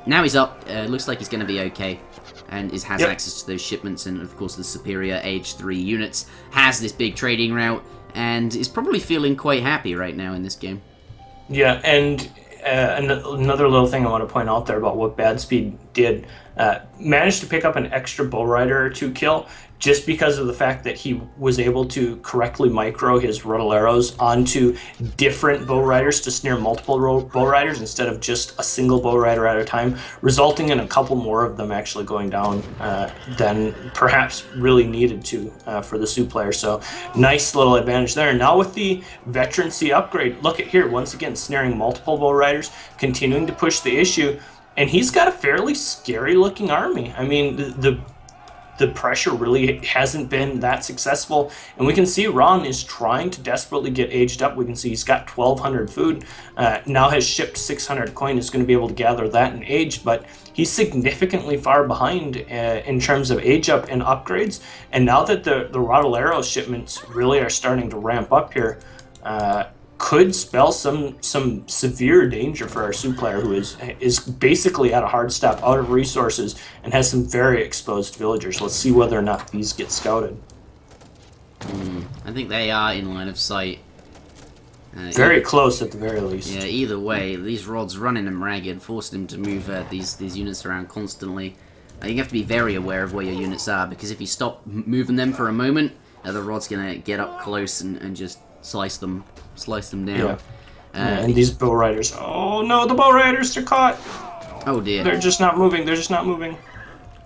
now he's up. Looks like he's going to be okay, and has access to those shipments, and of course the superior age 3 units, has this big trading route, and is probably feeling quite happy right now in this game. Yeah, and another little thing I want to point out there about what BadSpeed did, managed to pick up an extra bow rider or 2 kill just because of the fact that he was able to correctly micro his rotoleros onto different bow riders to snare multiple bow riders instead of just a single bow rider at a time, resulting in a couple more of them actually going down than perhaps really needed to for the Sioux player. So nice little advantage there. And now with the veterancy upgrade, look at here, once again, snaring multiple bow riders, continuing to push the issue, and he's got a fairly scary looking army. I mean, the pressure really hasn't been that successful. And we can see Ron is trying to desperately get aged up. We can see he's got 1,200 food, now has shipped 600 coin, is going to be able to gather that in age, but he's significantly far behind in terms of age up and upgrades. And now that the Rodolero shipments really are starting to ramp up here, could spell some severe danger for our Sioux player, who is basically at a hard stop, out of resources, and has some very exposed villagers. Let's see whether or not these get scouted. I think they are in line of sight. Very close at the very least. Yeah, either way, these rods running them ragged, forcing them to move these units around constantly. You have to be very aware of where your units are, because if you stop moving them for a moment, the rod's going to get up close and just slice them down. Yeah. And these bow riders, oh no, the bow riders, they're caught. Oh dear. They're just not moving,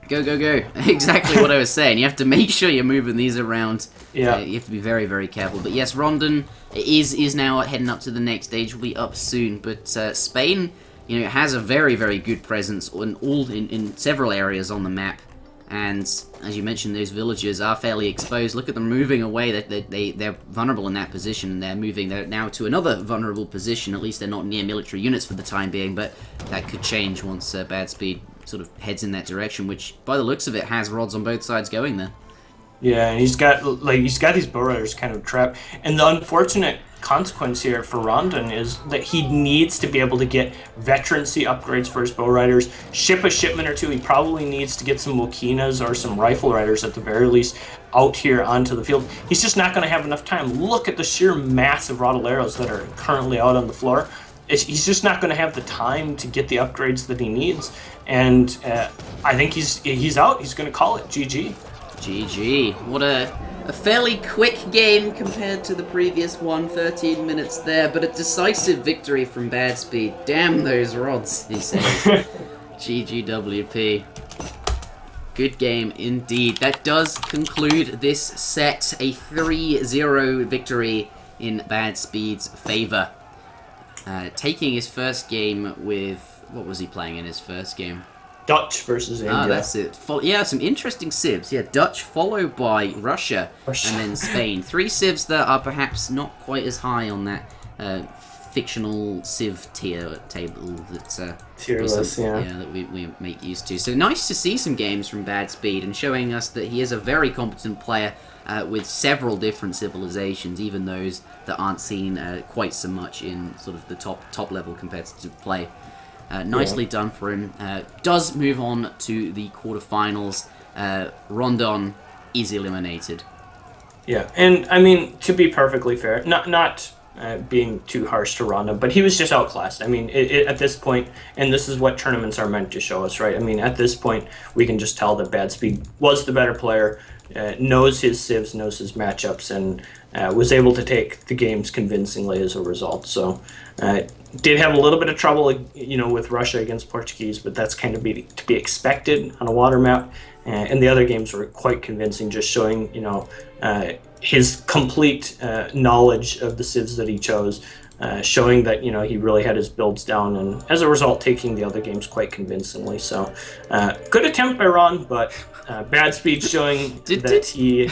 Go, go, go. Exactly what I was saying. You have to make sure you're moving these around. Yeah. You have to be very, very careful. But yes, Rondon is now heading up to the next stage. Will be up soon. But Spain, has a very, very good presence in several areas on the map. And as you mentioned, those villagers are fairly exposed. Look at them moving away. They're vulnerable in that position. And they're now to another vulnerable position. At least they're not near military units for the time being. But that could change once BadSpeed sort of heads in that direction, which by the looks of it has rods on both sides going there. Yeah, and he's got these bow riders kind of trapped. And the unfortunate consequence here for Rondon is that he needs to be able to get veterancy upgrades for his bow riders, ship a shipment or two. He probably needs to get some Wokinas or some rifle riders at the very least out here onto the field. He's just not going to have enough time. Look at the sheer mass of Rodoleros that are currently out on the floor. He's just not going to have the time to get the upgrades that he needs. And I think he's out. He's going to call it GG. GG. What a fairly quick game compared to the previous one. 13 minutes there, but a decisive victory from BadSpeed. Damn those rods, he says. GGWP. Good game indeed. That does conclude this set. A 3-0 victory in BadSpeed's favor. Taking his first game with... What was he playing in his first game? Dutch versus India. Ah, that's it. Yeah, some interesting civs. Yeah, Dutch followed by Russia and then Spain. 3 civs that are perhaps not quite as high on that fictional civ tier table that tier list, that we make use to. So nice to see some games from BadSpeed and showing us that he is a very competent player with several different civilizations, even those that aren't seen quite so much in sort of the top level competitive play. Nicely done for him. Does move on to the quarterfinals. Rondon is eliminated. Yeah, and I mean, to be perfectly fair, not being too harsh to Rondon, but he was just outclassed. I mean, at this point, and this is what tournaments are meant to show us, right? I mean, at this point, we can just tell that BadSpeed was the better player, knows his civs, knows his matchups, and was able to take the games convincingly as a result. So, did have a little bit of trouble, with Russia against Portuguese, but that's kind of to be expected on a water map. And the other games were quite convincing, just showing, his complete knowledge of the civs that he chose, showing that, he really had his builds down, and as a result, taking the other games quite convincingly. So, good attempt by Ron, but BadSpeed showing that he...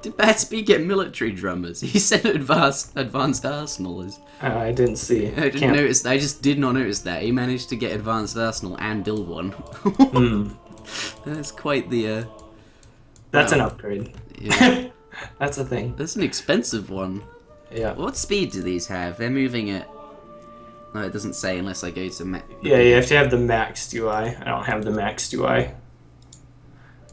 Did BadSpeed get military drummers? He said advanced arsenal is... I didn't see. I didn't notice. I just did not notice that. He managed to get advanced arsenal and build one. That's quite the... That's an upgrade. Yeah. That's a thing. That's an expensive one. Yeah. What speed do these have? They're moving at... No, it doesn't say unless I go to... Yeah, you have to have the maxed UI. I don't have the maxed UI.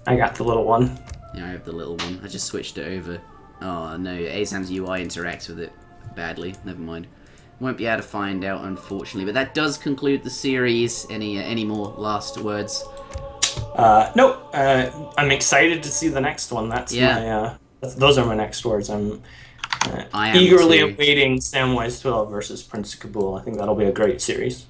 I got the little one. Yeah, I have the little one. I just switched it over. Oh no, ASAM's UI interacts with it badly. Never mind. Won't be able to find out, unfortunately. But that does conclude the series. Any more last words? Nope. I'm excited to see the next one. Those are my next words. I'm eagerly awaiting Samwise 12 versus Prince of Kabul. I think that'll be a great series.